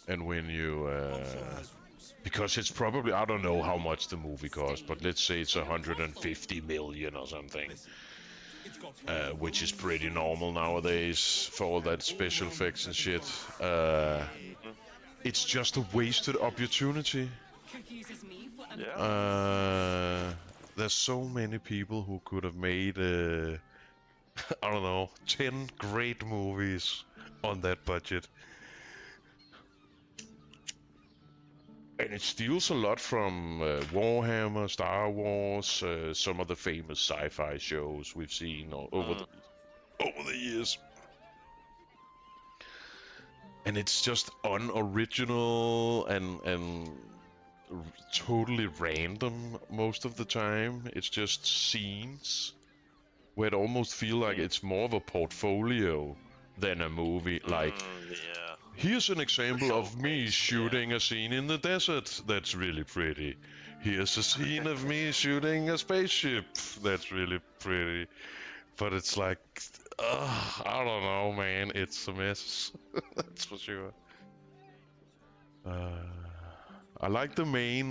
And when you because it's probably, I don't know how much the movie cost, but let's say it's 150 million or something, which is pretty normal nowadays for all that special effects and shit. It's just a wasted opportunity. There's so many people who could have made, I don't know, 10 great movies on that budget. And it steals a lot from Warhammer, Star Wars, some of the famous sci-fi shows we've seen over the years. And it's just unoriginal and totally random most of the time. It's just scenes where it almost feel like it's more of a portfolio than a movie. Like, here's an example of me shooting a scene in the desert that's really pretty. Here's a scene of me shooting a spaceship that's really pretty. But it's like, I don't know, man. It's a mess. That's for sure. I like the main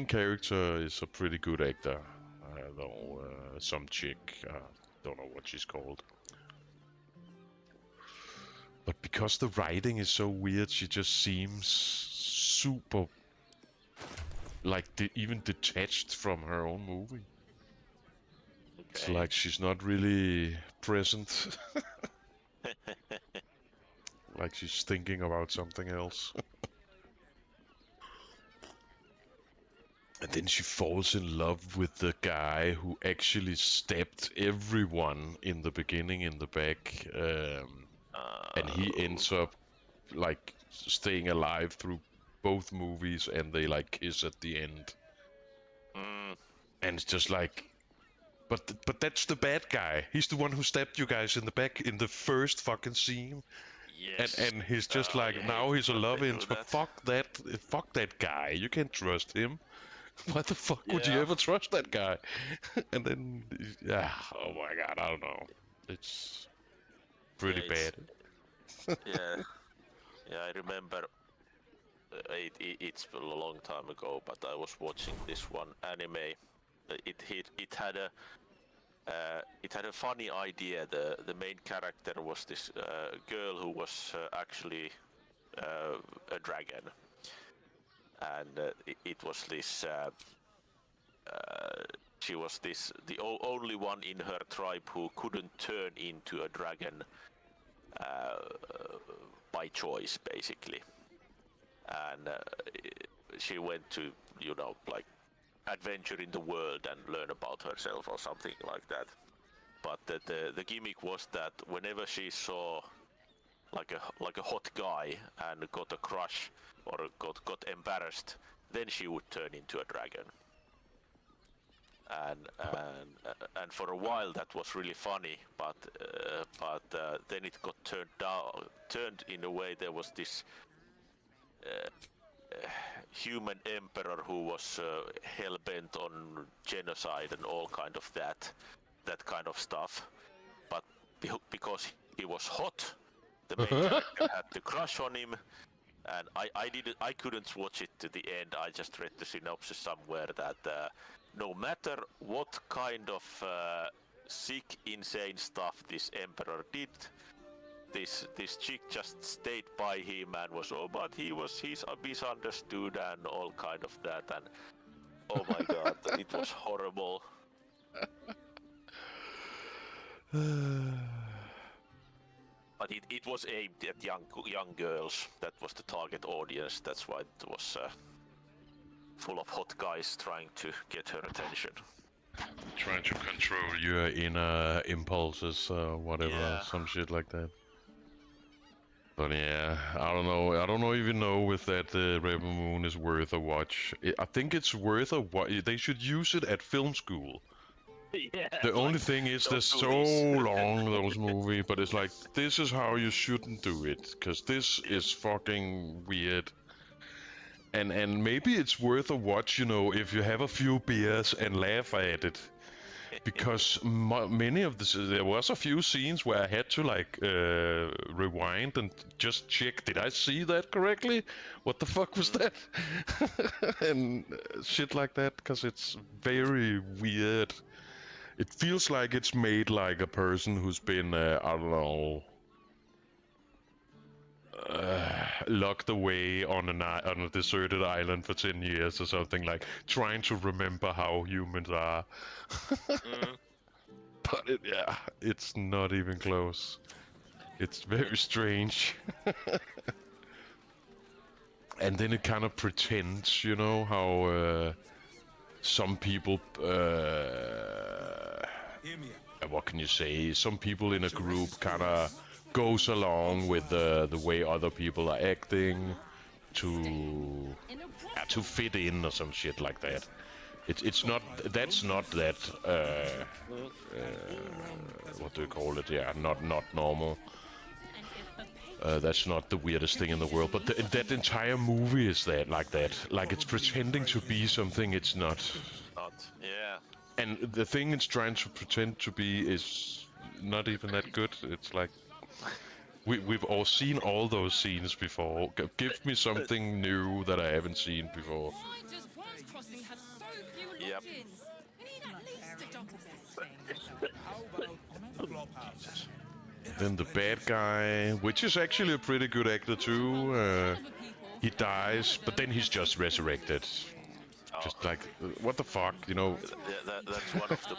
character is a pretty good actor. Though some chick, don't know what she's called. But because the writing is so weird, she just seems super, like, even detached from her own movie. Okay. It's like she's not really present. Like she's thinking about something else. And then she falls in love with the guy who actually stabbed everyone in the beginning in the back. And he ends up, like, staying alive through both movies, and they, like, kiss at the end. And it's just like... But that's the bad guy. He's the one who stabbed you guys in the back in the first fucking scene. Yes. And he's just like, now he's a love interest. Fuck that guy. You can't trust him. Why the fuck would you ever trust that guy? And then, oh my god, I don't know. It's pretty bad. I remember it's a long time ago, but I was watching this one anime. It had a funny idea. The main character was this girl who was actually a dragon, and it was this. She was the only one in her tribe who couldn't turn into a dragon by choice, basically. And she went to, like, adventure in the world and learn about herself or something like that. But the gimmick was that whenever she saw like a hot guy and got a crush or got embarrassed, then she would turn into a dragon. And for a while that was really funny, but then it got turned in a way. There was this human emperor who was hell-bent on genocide and all kind of that kind of stuff. But because he was hot, the main character had to crush on him. And I couldn't watch it to the end. I just read the synopsis somewhere that no matter what kind of sick, insane stuff this emperor did, this chick just stayed by him and was, but he's misunderstood and all kind of that, and oh my god, it was horrible. But it was aimed at young girls. That was the target audience. That's why it was full of hot guys trying to get her attention. Trying to control your inner impulses, whatever, some shit like that. But yeah, I don't know even know if that Rebel Moon is worth a watch. I think it's worth a watch. They should use it at film school. Yeah, the only thing is they're so long, those movies, but it's like, this is how you shouldn't do it, because this is fucking weird. And maybe it's worth a watch, if you have a few beers and laugh at it. because many of there was a few scenes where I had to like rewind and just check, did I see that correctly? What the fuck was that? And shit like that, because it's very weird. It feels like it's made like a person who's been, I don't know, locked away on a deserted island for 10 years or something, like trying to remember how humans are. But it's not even close. It's very strange. And then it kind of pretends, you know, how some people, what can you say? Some people in a group kind of goes along with the way other people are acting to fit in or some shit like that. It's not, that's not that what do you call it? Yeah, not normal. That's not the weirdest thing in the world, but that entire movie is like that. Like it's pretending to be something it's not. Yeah. And the thing it's trying to pretend to be is not even that good. It's like we've all seen all those scenes before. Give me something new that I haven't seen before. Yep. Then the bad guy, which is actually a pretty good actor too, he dies, but then he's just resurrected. Just like, what the fuck, you know? That's one of the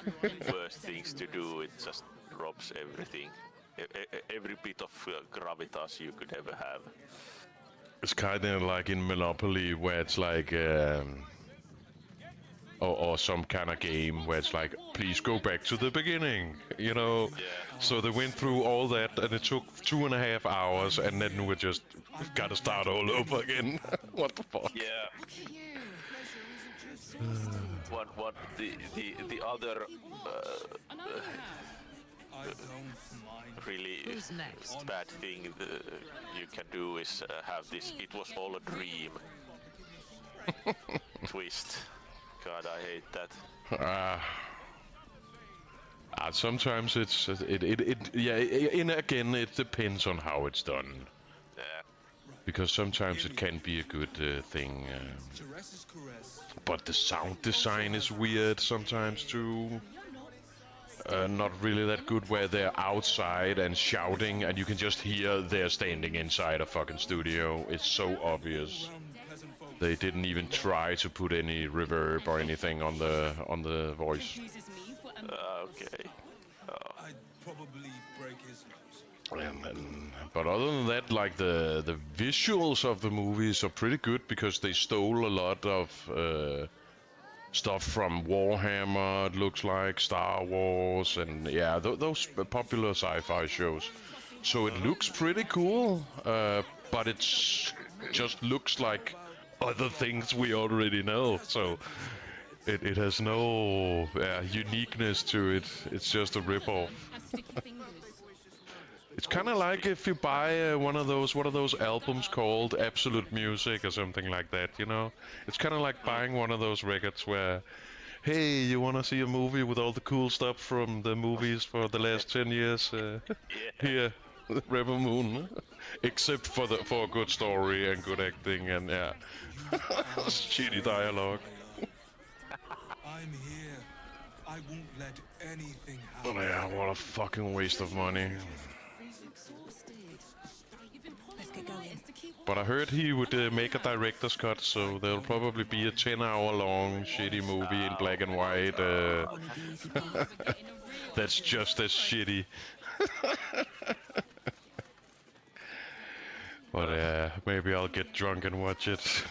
worst things to do. It just robs everything. Every bit of gravitas you could ever have. It's kind of like in Monopoly, where it's like, or some kind of game where it's like, please go back to the beginning, you know? Yeah. So they went through all that, and it took 2.5 hours, and then we just gotta start all over again. What the fuck? Yeah. What the other really bad thing you can do is have this "it was all a dream" twist. God, I hate that. Sometimes it's again it depends on how it's done. Yeah. Because sometimes it can be a good thing. But the sound design is weird sometimes too. Not really that good, where they're outside and shouting and you can just hear they're standing inside a fucking studio. It's so obvious. They didn't even try to put any reverb or anything on the voice. Okay. I'd probably break his nose. But other than that, like the visuals of the movies are pretty good, because they stole a lot of stuff from Warhammer, it looks like, Star Wars, and yeah, those popular sci-fi shows. So it looks pretty cool, but it's just looks like other things we already know. So it has no uniqueness to it. It's just a rip-off. It's kind of like if you buy one of those albums called Absolute Music or something like that, you know? It's kind of like buying one of those records where, hey, you want to see a movie with all the cool stuff from the movies for the last 10 years? Here, Rebel Moon. Except for a good story and good acting and, yeah, shitty dialogue. I'm here. I won't let anything But happen. yeah, what a fucking waste of money. But I heard he would make a director's cut, so there'll probably be a 10-hour-long shitty movie in black and white. That's just as shitty. But maybe I'll get drunk and watch it.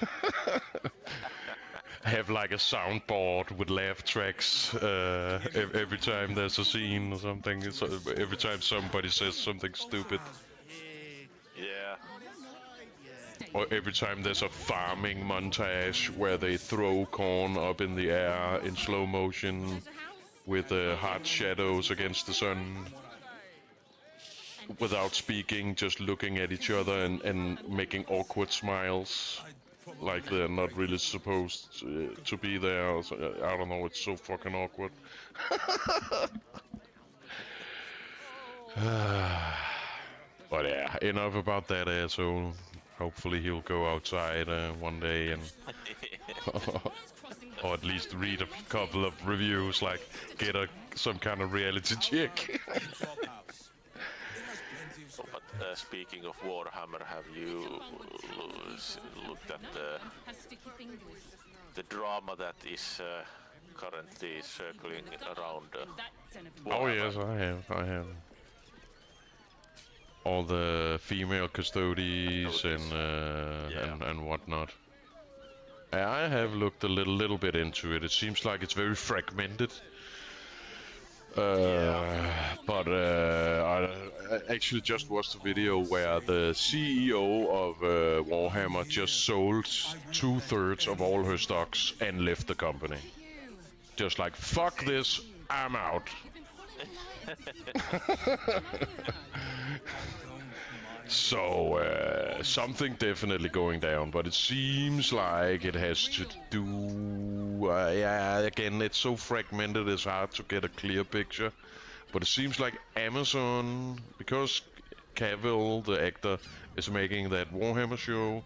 Have like a soundboard with laugh tracks every time there's a scene or something. So every time somebody says something stupid. Yeah. Or every time there's a farming montage where they throw corn up in the air in slow motion with hard shadows against the sun. Without speaking, just looking at each other and making awkward smiles. like they're not really supposed to be there. Or so, I don't know. It's so fucking awkward. But yeah, enough about that asshole. Hopefully he'll go outside one day and, or at least read a couple of reviews, like get some kind of reality check. But speaking of Warhammer, have you looked at the drama that is currently circling around? Oh yes, I have. All the female custodies and whatnot. I have looked a little bit into it. It seems like it's very fragmented. But I actually just watched a video where the CEO of Warhammer just sold 2/3 of all her stocks and left the company. Just like, fuck this, I'm out. So, something definitely going down, but it seems like it has to do... yeah, again, it's so fragmented, it's hard to get a clear picture. But it seems like Amazon, because Cavill, the actor, is making that Warhammer show,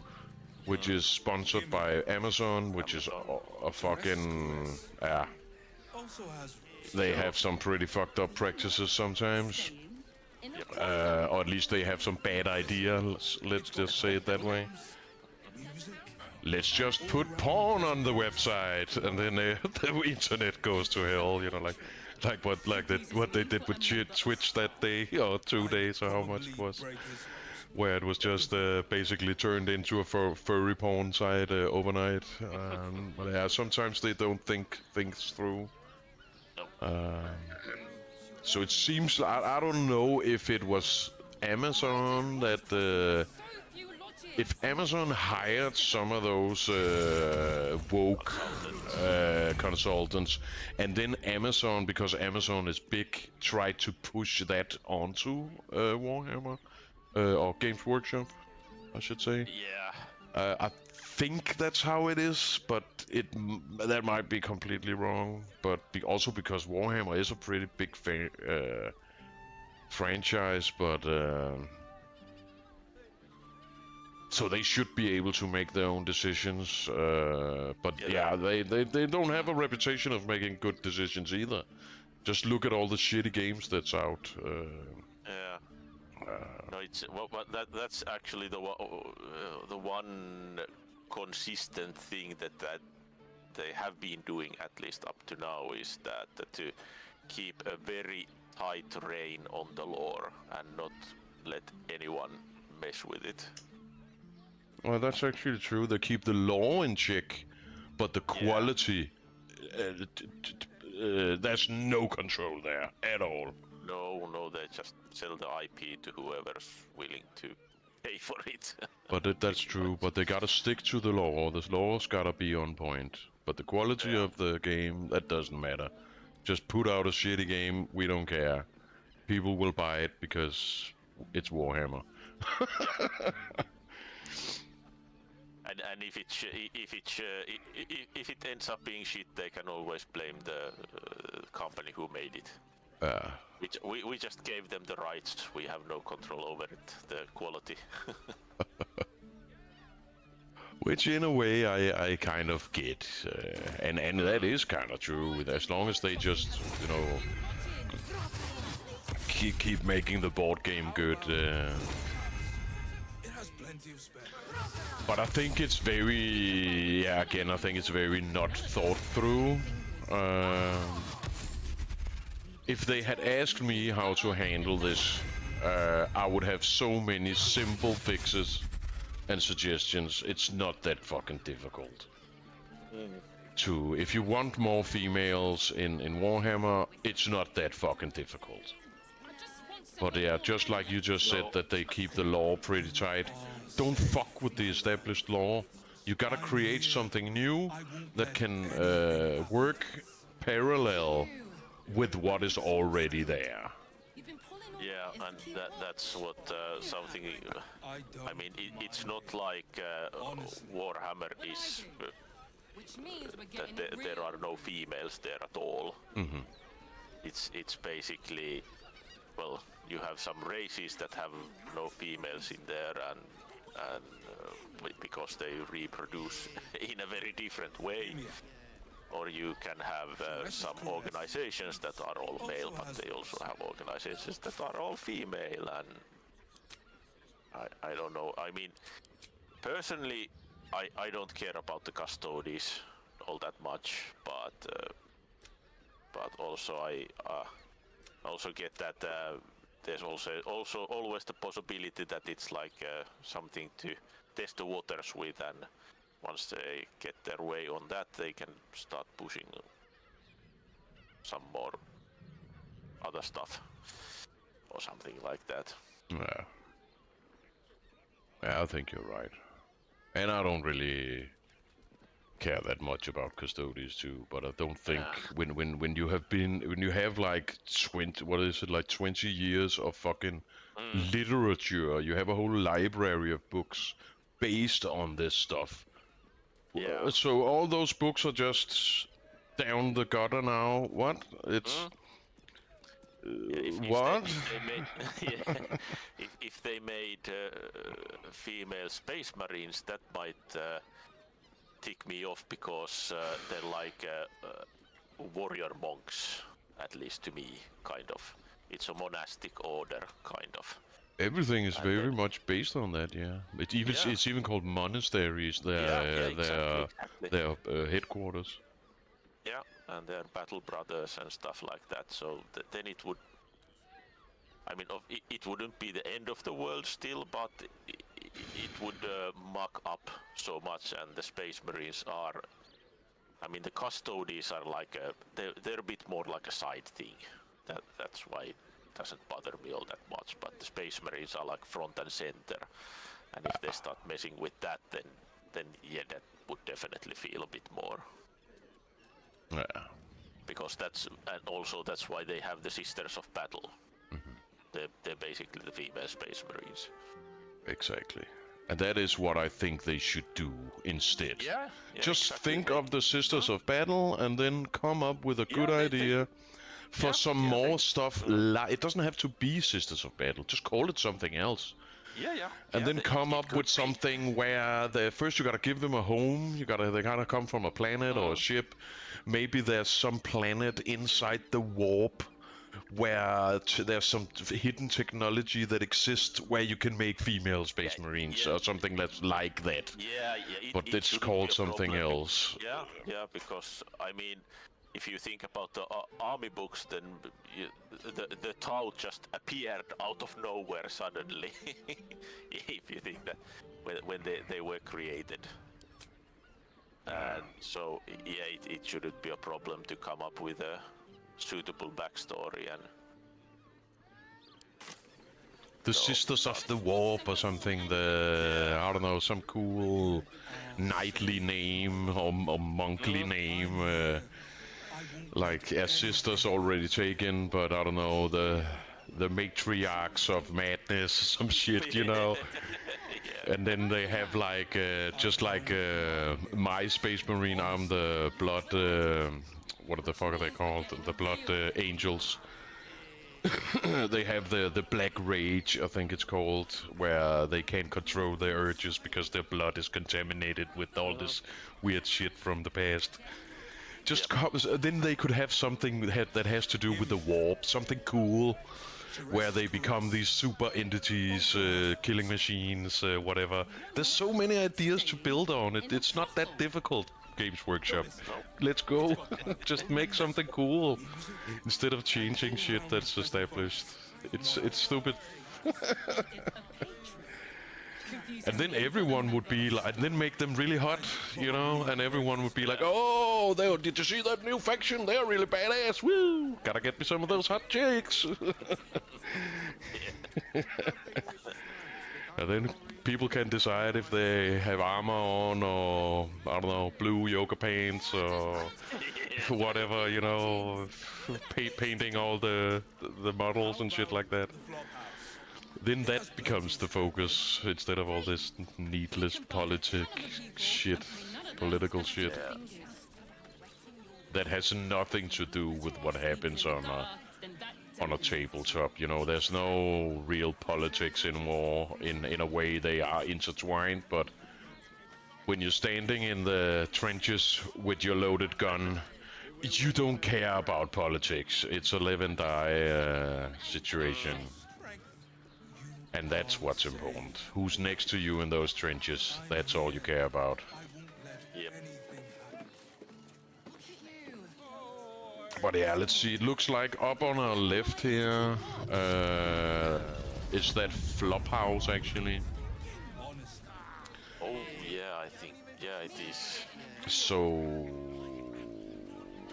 which is sponsored by Amazon, which is a fucking... yeah. They have some pretty fucked up practices sometimes. Or at least they have some bad ideas, let's just say it that way. Let's just put porn on the website, and then the internet goes to hell, you know, like what they did with Twitch that day, or 2 days, or how much it was, where it was just basically turned into a furry porn site overnight. But yeah, sometimes they don't think things through. So it seems, I don't know if it was Amazon that, if Amazon hired some of those woke consultants, and then Amazon, because Amazon is big, tried to push that onto Warhammer, or Games Workshop, I should say. Yeah. I think that's how it is, but that might be completely wrong. But also because Warhammer is a pretty big franchise, but so they should be able to make their own decisions. But yeah, they don't have a reputation of making good decisions either. Just look at all the shitty games that's out. Yeah. No, it's that's actually the one consistent thing that they have been doing, at least up to now, is that to keep a very tight rein on the lore and not let anyone mess with it. Well, that's actually true. They keep the law in check, but the quality, there's no control there at all. No, they just sell the IP to whoever's willing to pay for it. But that's true, but they gotta stick to the law. The law's gotta be on point. But the quality of the game, that doesn't matter. Just put out a shitty game, we don't care. People will buy it because it's Warhammer. And if it ends up being shit, they can always blame the company who made it. Which we just gave them the rights. We have no control over it, the quality. Which in a way I kind of get, and that is kind of true. As long as they just, you know, keep making the board game good. But I think it's very, again, I think it's very not thought through. If they had asked me how to handle this, I would have so many simple fixes and suggestions. It's not that fucking difficult. If you want more females in Warhammer, it's not that fucking difficult. But yeah, just like you just said, that they keep the law pretty tight. Don't fuck with the established law. You gotta create something new that can work parallel with what is already there. Yeah, and that's what something. I mean, it's not like Warhammer is Which means we're that getting there are no females there at all. Mm-hmm. It's basically, well, you have some races that have no females in there, and because they reproduce in a very different way. Or you can have some organizations that are all male, but they also have organizations that are all female, and I don't know. I mean, personally, I don't care about the custodies all that much, but also I also get that there's also always the possibility that it's like something to test the waters with, and once they get their way on that, they can start pushing some more other stuff or something like that. Yeah. Yeah, I think you're right. And I don't really care that much about custodies too, but I don't think when you have like 20 years of fucking literature, you have a whole library of books based on this stuff. Yeah. So all those books are just down the gutter now. What? It's what? If they made female space marines, that might tick me off, because they're like warrior monks, at least to me, kind of. It's a monastic order, kind of. Everything is very much based on that, yeah. It's even called monasteries. Their headquarters. Yeah, and they're battle brothers and stuff like that. So then it would. I mean, it wouldn't be the end of the world still, but it would muck up so much. And the Space Marines are. I mean, the custodies are like they're a bit more like a side thing. That's why. Doesn't bother me all that much, but the Space Marines are like front and center, and if they start messing with that, then yeah, that would definitely feel a bit more. Yeah. Because that's why they have the Sisters of Battle. Mm-hmm. They're basically the female Space Marines. Exactly. And that is what I think they should do instead. Yeah. Just exactly. think of the Sisters of Battle and then come up with a good idea. For some more stuff, it doesn't have to be Sisters of Battle. Just call it something else. Yeah. And then come up with something where first you gotta give them a home. They gotta come from a planet or a ship. Maybe there's some planet inside the warp where there's some hidden technology that exists where you can make female Space Marines or something that's like that. Yeah. But it's called something else. Yeah, because I mean. If you think about the army books, then the Tau just appeared out of nowhere suddenly. If you think that when they were created, and so yeah, it shouldn't be a problem to come up with a suitable backstory and. The Sisters of the Warp or something. I don't know, some cool knightly name or monkly name. Like sisters already taken, but I don't know, the matriarchs of madness, some shit, you know. And then they have like just like my Space Marine, I'm the blood. What the fuck are they called? The blood angels. They have the black rage, I think it's called, where they can't control their urges because their blood is contaminated with all this weird shit from the past. Then they could have something that has to do with the warp, something cool, where they become these super entities, killing machines, whatever. There's so many ideas to build on. It's not that difficult, Games Workshop. Let's go. Just make something cool instead of changing shit that's established. It's stupid. And then everyone would be like, and then make them really hot, you know, and everyone would be like, oh, did you see that new faction? They're really badass, woo! Gotta get me some of those hot chicks. And then people can decide if they have armor on or, I don't know, blue yoga pants or whatever, you know, painting all the models and shit like that. Then that becomes the focus instead of all this needless political shit. Yeah. That has nothing to do with what happens on a tabletop. You know, there's no real politics in war. In a way, they are intertwined, but when you're standing in the trenches with your loaded gun, you don't care about politics. It's a live and die situation. And that's what's important. Who's next to you in those trenches? That's all you care about. Yep. But yeah, let's see. It looks like up on our left here is that flop house actually. Oh yeah, I think it is. So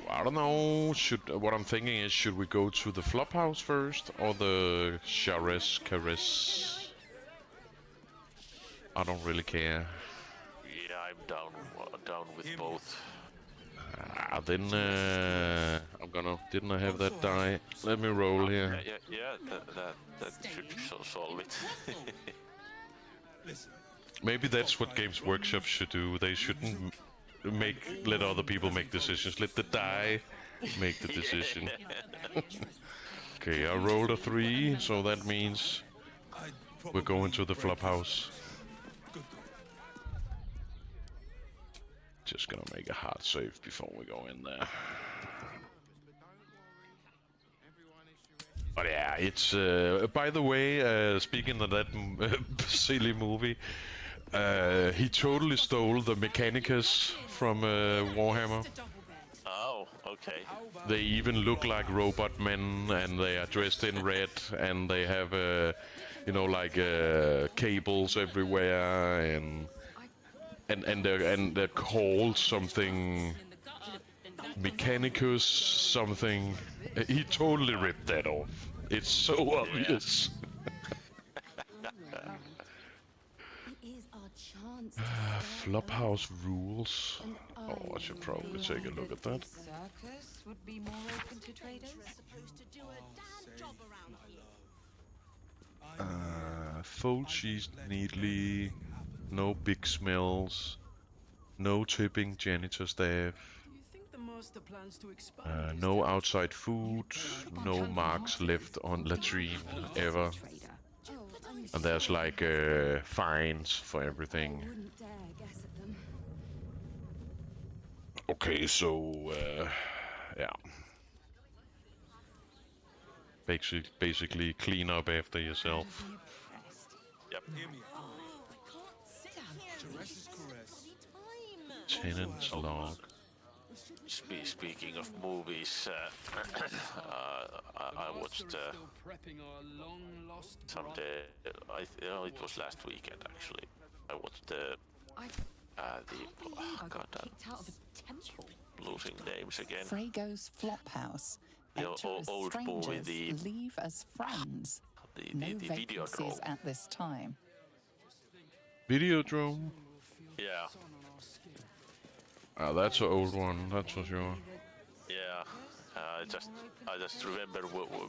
I don't know. What I'm thinking is, should we go to the flop house first or the Caress? I don't really care. Yeah, I'm down with both. Then I'm gonna. Didn't I have that die? Let me roll here. Yeah. That should solve it. Maybe that's what Games Workshop should do. They shouldn't let other people make decisions. Let the die make the decision. Okay, I rolled a 3, so that means we're going to the flop house. Just gonna make a hard save before we go in there. But yeah, it's by the way, speaking of that silly movie, he totally stole the Mechanicus from Warhammer. Oh, okay. They even look like robot men, and they are dressed in red, and they have you know, like cables everywhere, and they're called something Mechanicus something. He totally ripped that off. It's so obvious. Flophouse rules. Oh, I should probably take a look at that. Circus would be more open to traders. Fold sheets neatly. No big smells. No tipping janitor staff. No outside food. No marks left on latrine ever. And there's like fines for everything. Okay, so yeah. Basically clean up after yourself. Yep. Tenant's log. Speaking of movies, I watched someday. It was last weekend actually. I watched the God, I'm losing names again. Frago's Flophouse. The Enter as old movie, strangers, leave as friends. No the video vacancies drone. at this time. Videodrome? Yeah. That's an old one, that's for sure. Yeah. I just remember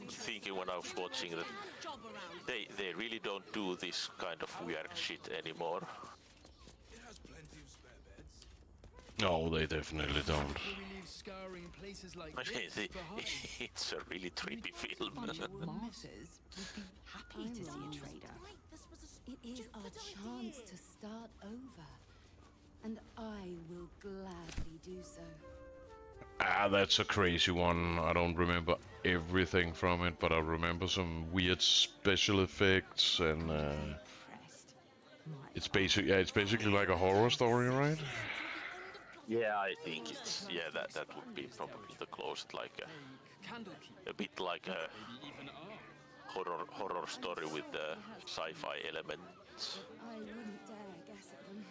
thinking when I was watching that they really don't do this kind of weird shit anymore. No, they definitely don't. I mean, it's a really trippy film. Martyrs would be happy to see a trader. It is our chance to start over, and I will gladly do so. That's a crazy one. I don't remember everything from it, but I remember some weird special effects, and it's basically like a horror story, right? Yeah, I think it's that would be probably the closest, like a bit like a horror story with the sci-fi elements. I wouldn't dare guess at them.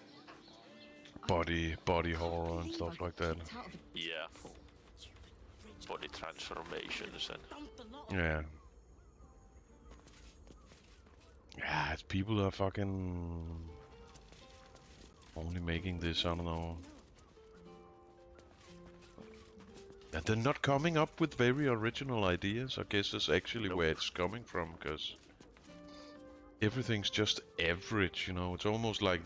Body horror and stuff like that. Yeah. Body transformations and Yeah. Yeah, it's people are fucking only making this, I don't know. And they're not coming up with very original ideas. I guess that's actually Nope. where it's coming from, because everything's just average, you know. It's almost like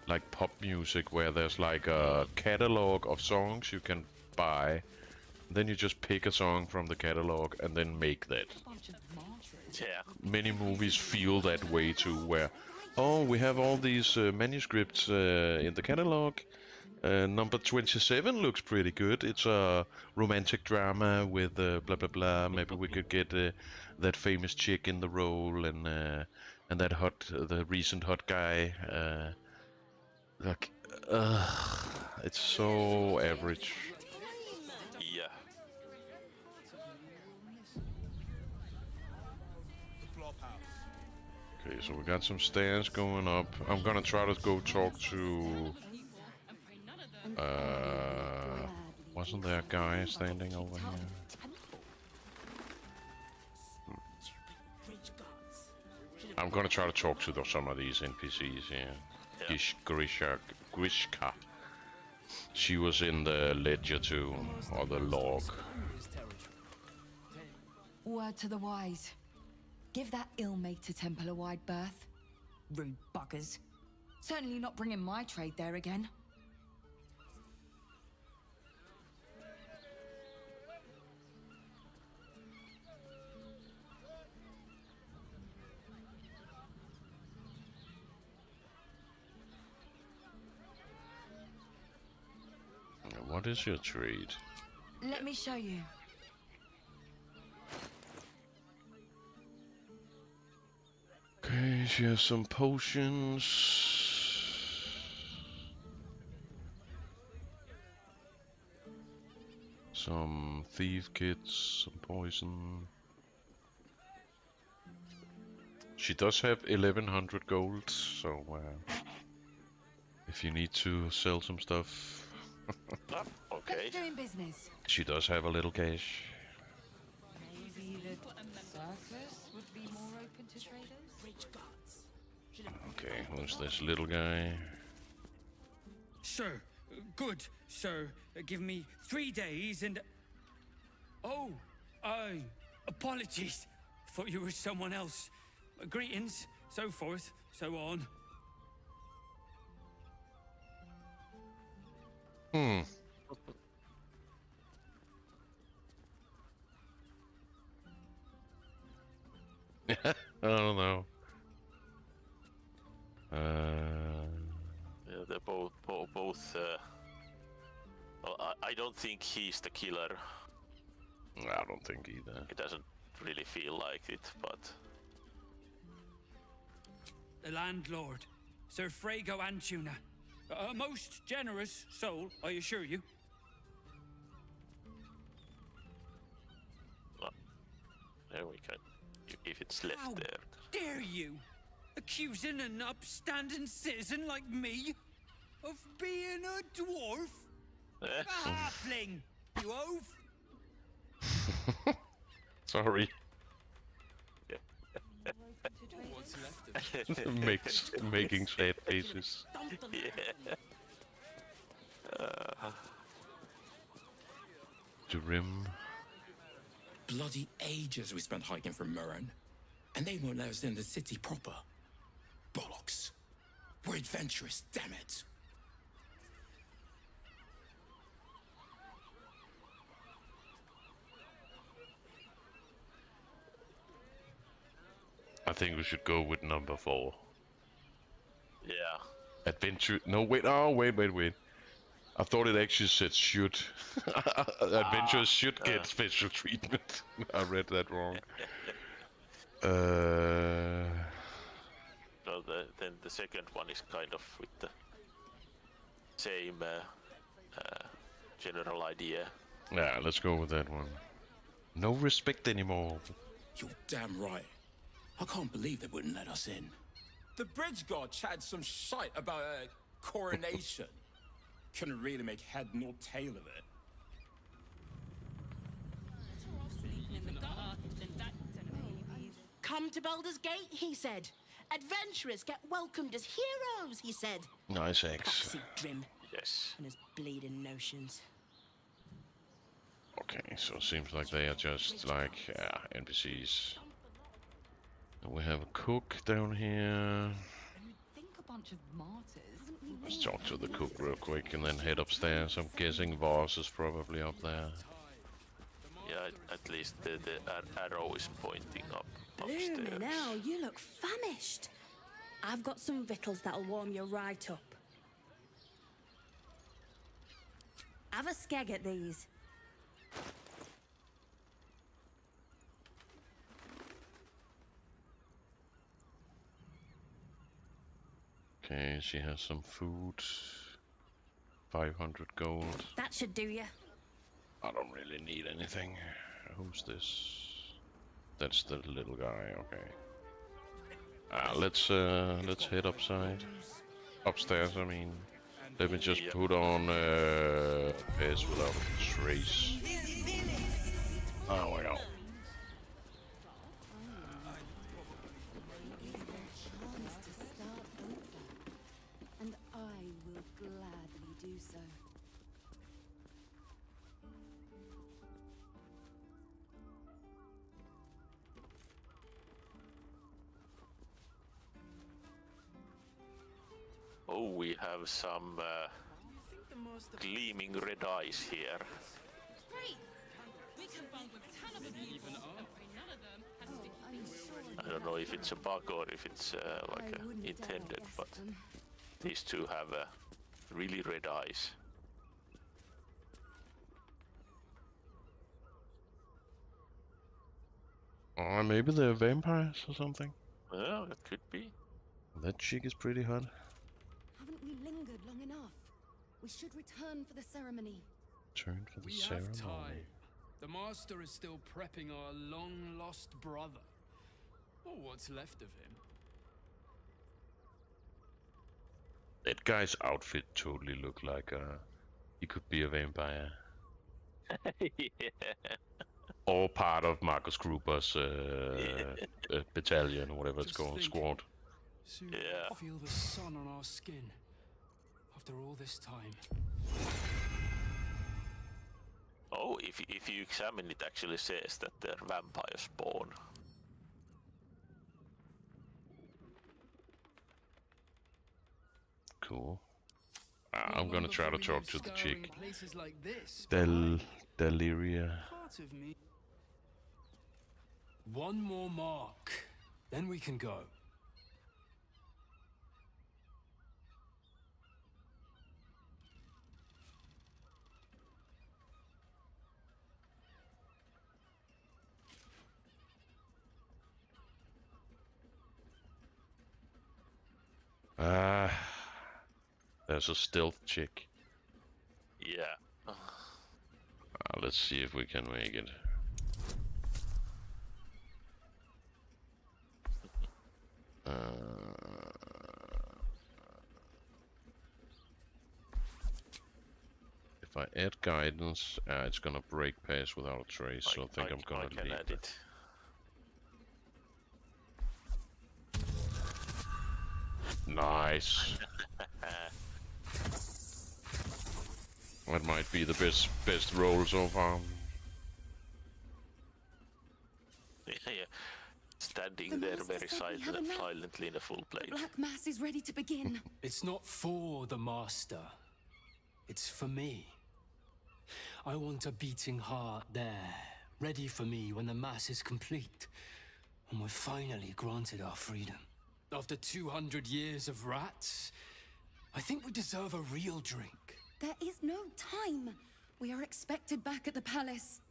like pop music, where there's like a catalog of songs you can buy. Then you just pick a song from the catalog and then make that. Yeah. Many movies feel that way too, where, oh, we have all these manuscripts in the catalog. Number 27 looks pretty good. It's a romantic drama with blah blah blah. Maybe we could get that famous chick in the role, and that the recent hot guy. Like, it's so average. Yeah. The flop house. Okay, so we got some stairs going up. I'm gonna try to go talk to. Wasn't there a guy standing over here? I'm gonna try to talk to some of these NPCs here. Yeah. Grishka. She was in the ledger too, or the log. Word to the wise. Give that ill-mate a temple a wide berth. Rude buggers. Certainly not bringing my trade there again. What is your trade? Let me show you. Okay, she has some potions. Some thief kits, some poison. She does have 1100 gold, so if you need to sell some stuff, Ah, okay. Doing business. she does have a little cash. Maybe the circus would be more open to traders? Okay, who's this little guy? Sir, good, sir. Give me 3 days and... Oh, apologies. Thought you were someone else. Greetings, so forth, so on. I don't know. Yeah, they're both. Well, I don't think he's the killer. I don't think either. It doesn't really feel like it, but The landlord, Sir Frago Antuna. A most generous soul, I assure you. well, there we go. If it's left How there. dare you? Accusing an upstanding citizen like me of being a dwarf? A halfling, you oaf! Sorry. What's left of it? Making sad faces. Yeah. Durim. Bloody ages we spent hiking from Murren, and they won't let us in the city proper. Bollocks. We're adventurous, damn it. I think we should go with number 4. Yeah. Adventure. No, wait. Oh, wait. I thought it actually said should. Adventurers should get special treatment. I read that wrong. So then the second one is kind of with the same general idea. Yeah, let's go with that one. No respect anymore. You're damn right. I can't believe they wouldn't let us in. The bridge god chatted some shite about a coronation. Couldn't really make head nor tail of it. Come to Baldur's Gate, he said. Adventurers get welcomed as heroes, he said. Nice X. Foxy Grim Yes. and his bleeding notions. Okay, so it seems like they are just like NPCs. And we have a cook down here. Think a bunch of martyrs. Let's talk to the cook real quick and then head upstairs. I'm guessing Voss is probably up there. Yeah, at least the arrow is pointing up Bloomin' upstairs. hell, you look famished. I've got some victuals that'll warm you right up. Have a skeg at these. Okay, she has some food. 500 gold. That should do you. I don't really need anything. Who's this? That's the little guy. Okay. Let's head upstairs. I mean, let me just put on pace without a trace. Oh my god. Chance to start over, and I will gladly do so. Oh, we have some gleaming red eyes here. Great! We can bond with a ton of people, and pray none of them has sticky fingers. I don't know if it's a bug or if it's like I wouldn't dare intended, guess but at them. these two have really red eyes. Or maybe they're vampires or something. Well, it could be. That chick is pretty hot. Haven't we lingered long enough? We should return for the ceremony. Turn for the We ceremony. have time. The master is still prepping our long-lost brother. Or what's left of him. That guy's outfit totally looked like he could be a vampire. Yeah. Or part of Marcus Gruber's battalion, or whatever it's Just called, think. squad. Soon Yeah. we'll feel the sun on our skin. After all this time. Oh, if you examine it, actually says that they're vampire spawn. Cool. I'm gonna try to talk to the chick. Places like this, Deliria. part of me. One more mark, then we can go. There's a stealth chick. Yeah. Let's see if we can make it. If I add guidance, it's gonna break pace without a trace, so I think I'm gonna I can leave add it. Nice. That might be the best roll so far. Yeah. Standing The there master very said we had enough. silently in a full The plate. Black Mass is ready to begin. It's not for the master. It's for me. I want a beating heart there, ready for me when the mass is complete. And we're finally granted our freedom. After 200 years of rats, I think we deserve a real drink. There is no time. We are expected back at the palace.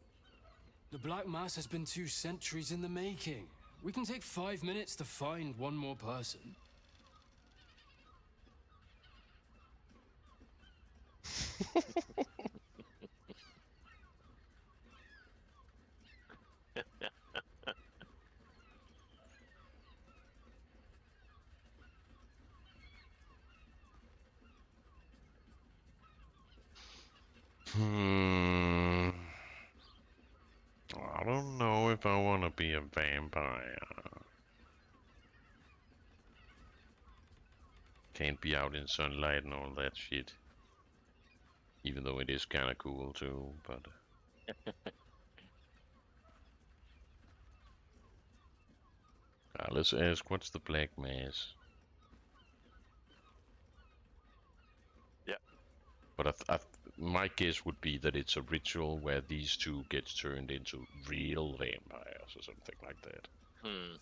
The Black Mass has been 2 centuries in the making. We can take 5 minutes to find one more person. I don't know if I want to be a vampire. Can't be out in sunlight and all that shit. Even though it is kind of cool too, but Let's ask, what's the Black Mass? Yeah. But my guess would be that it's a ritual where these two gets turned into real vampires or something like that. Hmm.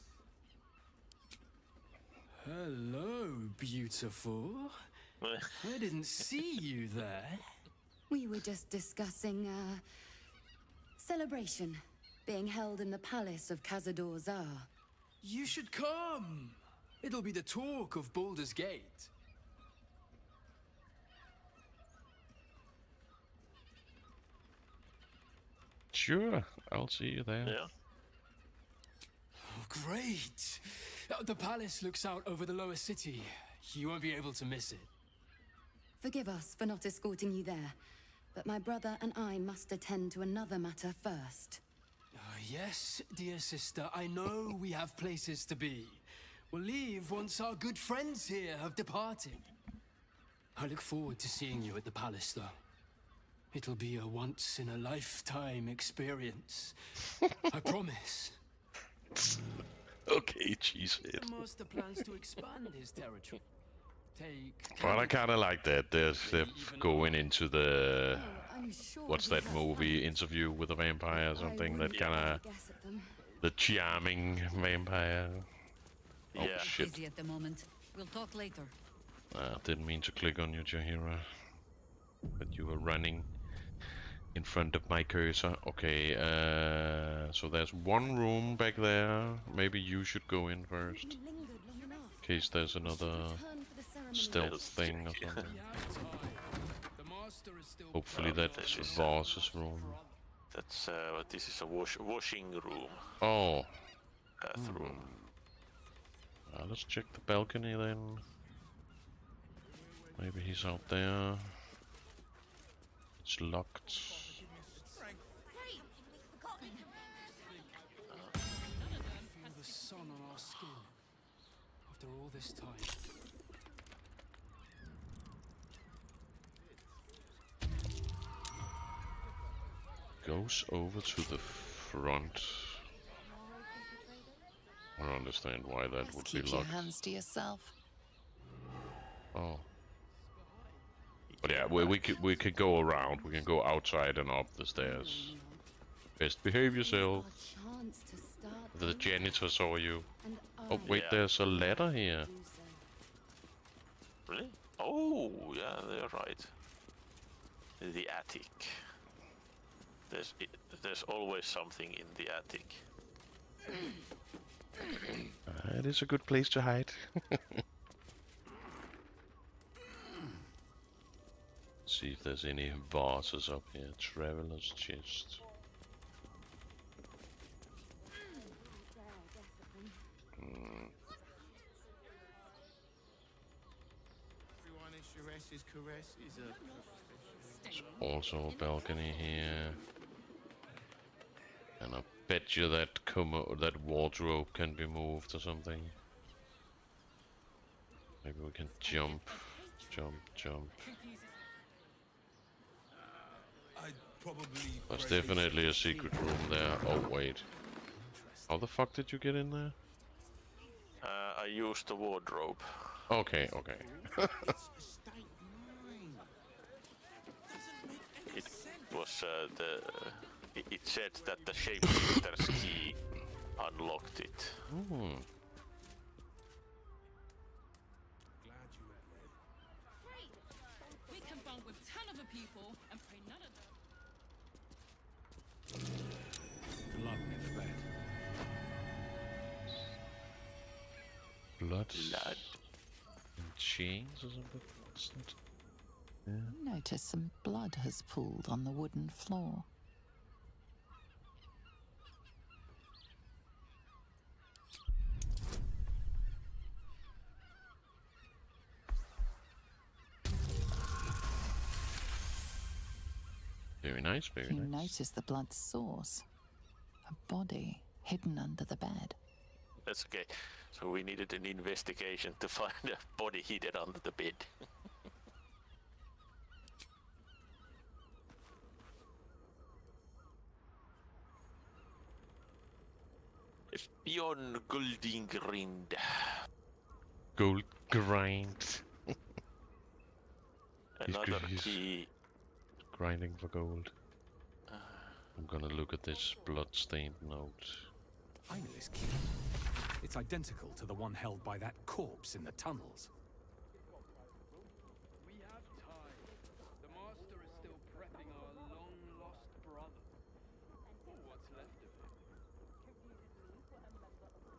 Hello, beautiful. I didn't see you there. We were just discussing a celebration being held in the palace of Cazador Zar. You should come. It'll be the talk of Baldur's Gate. Sure, I'll see you there. Yeah. Oh, great. The palace looks out over the lower city. You won't be able to miss it. Forgive us for not escorting you there, but my brother and I must attend to another matter first. Yes, dear sister, I know we have places to be. We'll leave once our good friends here have departed. I look forward to seeing you at the palace, though. It'll be a once-in-a-lifetime experience. I promise. Okay, cheesehead. The master plans to expand his territory. But I kind of like that. They're going into the I'm sure what's he that has movie, plans. Interview with a Vampire or something? I That wouldn't kind dare of guess at them. the charming vampire. Oh Yeah. shit! Busy at the moment. We'll talk later. Didn't mean to click on you, Jahira. But you were running in front of my cursor. Okay, so there's one room back there. Maybe you should go in first. We lingered long enough. In case there's another Return for the ceremony. stealth thing or something. Hopefully Well, that's this is, Voss's room. That's this is a washing room, Oh, bathroom. let's check the balcony then. Maybe he's out there. It's locked. Feel the sun on our skin. After all this time. Goes over to the front. I don't understand why that Just would be keep your locked. hands to yourself. Oh. But yeah, we could go around. We can go outside and up the stairs. Best behave yourself. Our chance to start The over, janitor saw you. and Oh I wait, Yeah. there's a ladder here. do so. Really? Oh, yeah, they're right. The attic. There's always something in the attic. It is a good place to hide. See if there's any vases up here. Traveler's chest. Everyone is caress is a There's also a balcony here. And I bet you that that wardrobe can be moved or something. Maybe we can jump. I'd probably There's definitely a secret room there. Oh wait. How the fuck did you get in there? I used the wardrobe. Okay. It was it said that the shapeshifter's key unlocked it. Hmm. Great! We can bond with 10 other people and pray none of them. Blood fed. Blood. Blood. And chains or something? Isn't it? Notice some blood has pooled on the wooden floor. Very nice, very You nice. notice the blood's source. A body hidden under the bed. That's okay. So we needed an investigation to find a body hidden under the bed. Bjorn Guldingrind. Gold grind. Another He's key. grinding for gold. I'm gonna look at this bloodstained note. I know this key. It's identical to the one held by that corpse in the tunnels. We have time. The Master is still prepping our long-lost brother. Or what's left of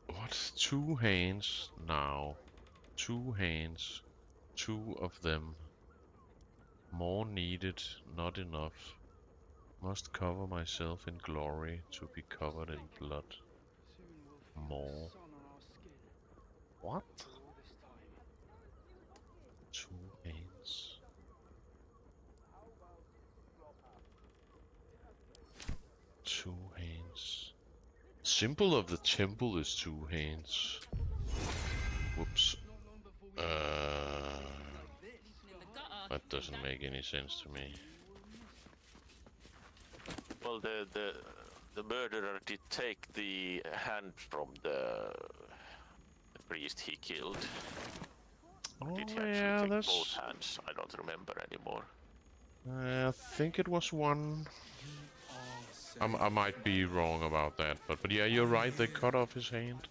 him. What? 2 hands now. 2 hands. 2 of them. More needed, not enough. Must cover myself in glory to be covered in blood. More. What? 2 hands. Two hands. Symbol of the temple is 2 hands. Whoops. That doesn't make any sense to me. Well, the murderer did take the hand from the priest he killed. Or did he actually take both hands? I don't remember anymore. I think it was 1. I might be wrong about that, but yeah, you're right. They cut off his hand.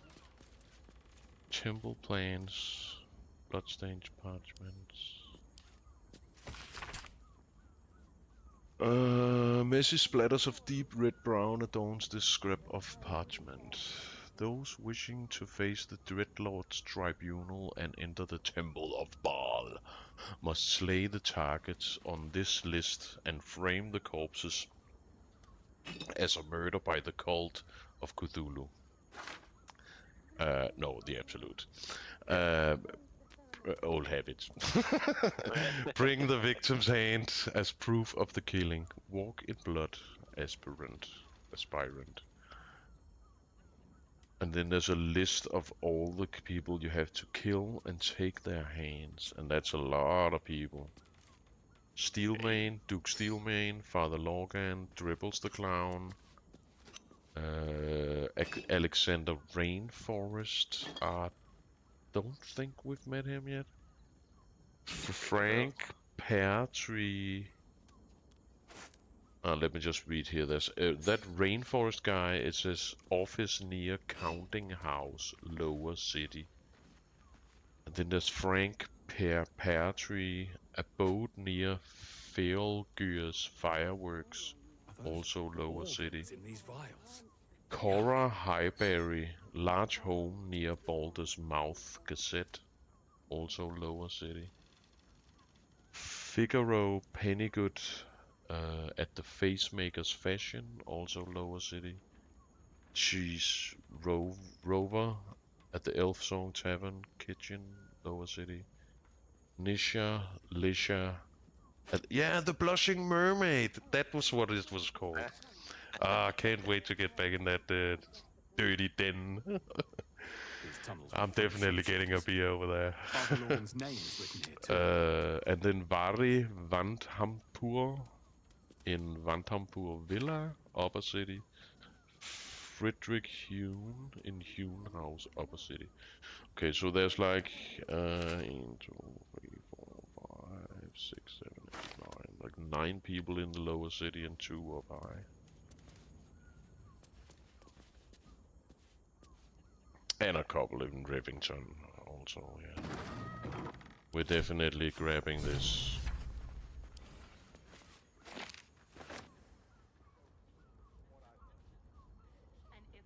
Temple plans, bloodstained parchments. Messy splatters of deep red-brown adorns this scrap of parchment. Those wishing to face the Dreadlord's tribunal and enter the Temple of Baal must slay the targets on this list and frame the corpses as a murder by the cult of Cthulhu. No, the Absolute. Old habits. Bring the victim's hand as proof of the killing. Walk in blood, aspirant. And then there's a list of all the people you have to kill and take their hands, and that's a lot of people. Steelmane, Duke Steelmane, Father Lorgan, Dribbles the Clown, Alexander Rainforest. Don't think we've met him yet. Frank Peartree. Let me just read here. There's that Rainforest guy. It says office near Counting House, Lower City. And then there's Frank Peartree, abode near Feolgyr's Fireworks, also Lower City. In these vials. Cora Highbury, large home near Baldur's Mouth Gazette, also Lower City. Figaro Pennygood at the Facemaker's Fashion, also Lower City. Cheese Rover at the Elf Song Tavern Kitchen, Lower City. Lisha, yeah, the Blushing Mermaid. That was what it was called. I can't wait to get back in that dirty den. I'm definitely getting a beer over there. And then Vari Vandhampur in Vandhampur Villa, Upper City. Frederick Hune in Hune House, Upper City. Okay, so there's like 1, 2, 3, 4, 5, 6, 7, 8, 9, like 9 people in the Lower City and 2 up high. And a couple in Rivington also, yeah. We're definitely grabbing this.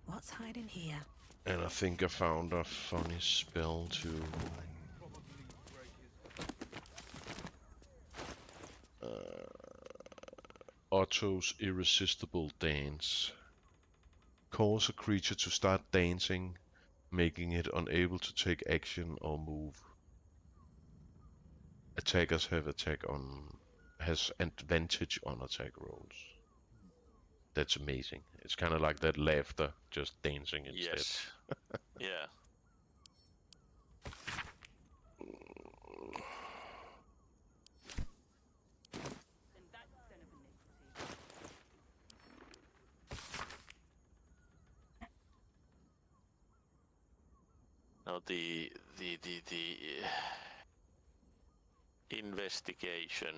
What's hiding here? And I think I found a funny spell too. Otto's Irresistible Dance. Cause a creature to start dancing, making it unable to take action or move. Attackers has advantage on attack rolls. That's amazing. It's kind of like that laughter, just dancing instead. Yes. Yeah. know, the investigation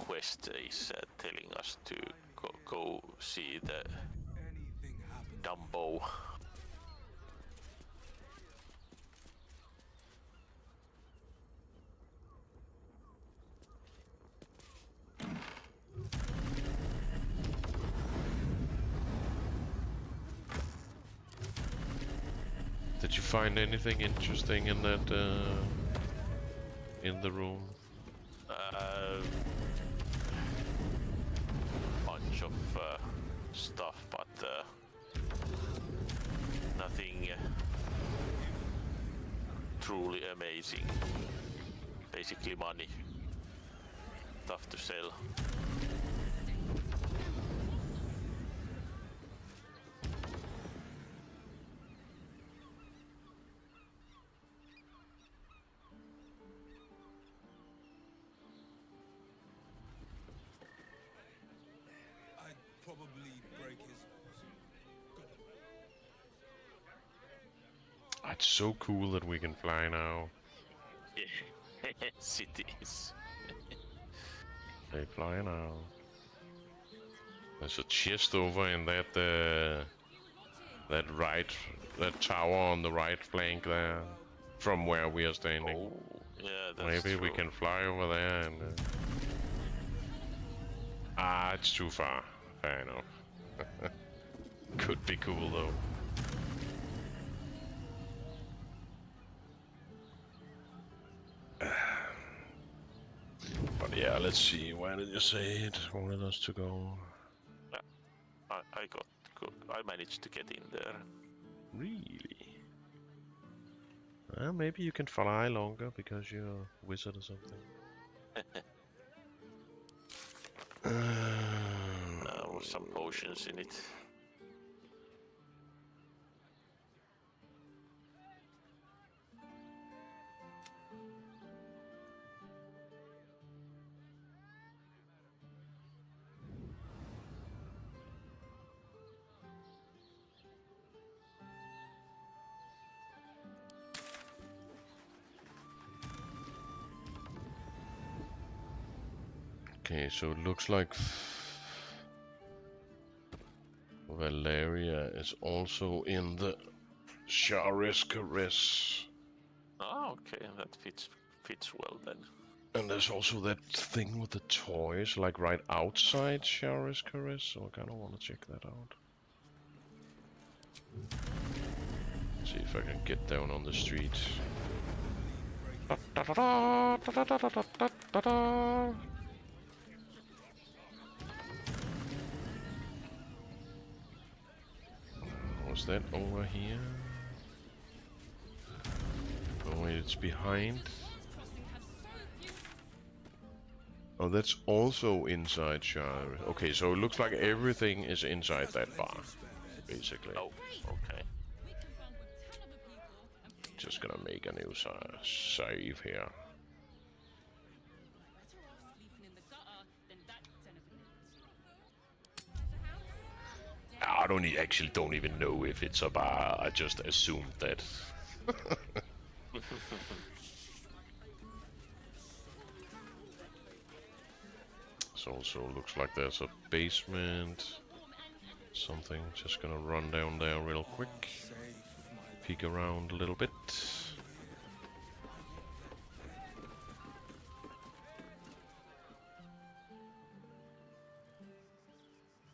quest is telling us to go see the Dumbo. Did you find anything interesting in that in the room? Bunch of stuff, but nothing truly amazing. Basically money. Tough to sell. It's so cool that we can fly now. Cities. They fly now. There's a chest over in that that tower on the right flank there, from where we are standing. Oh, yeah, that's Maybe we true. can fly over there and. It's too far. Fair enough. Could be cool though. But yeah, let's see. Where did you say it wanted us to go? I managed to get in there. Really? Well, maybe you can fly longer because you're a wizard or something. Some potions in it. Okay, so it looks like Valeria is also in the Shari's Caress. Oh, okay, that fits well then. And there's also that thing with the toys, like right outside Shari's Caress, so I kinda wanna check that out. See if I can get down on the street. Was that over here? Oh wait, it's behind. Oh, that's also inside Shire. Okay, so it looks like everything is inside that bar, basically. Oh, okay. Just gonna make a new save here. I actually don't even know if it's a bar. I just assumed that. This also looks like there's a basement. Something. Just gonna run down there real quick. Peek around a little bit.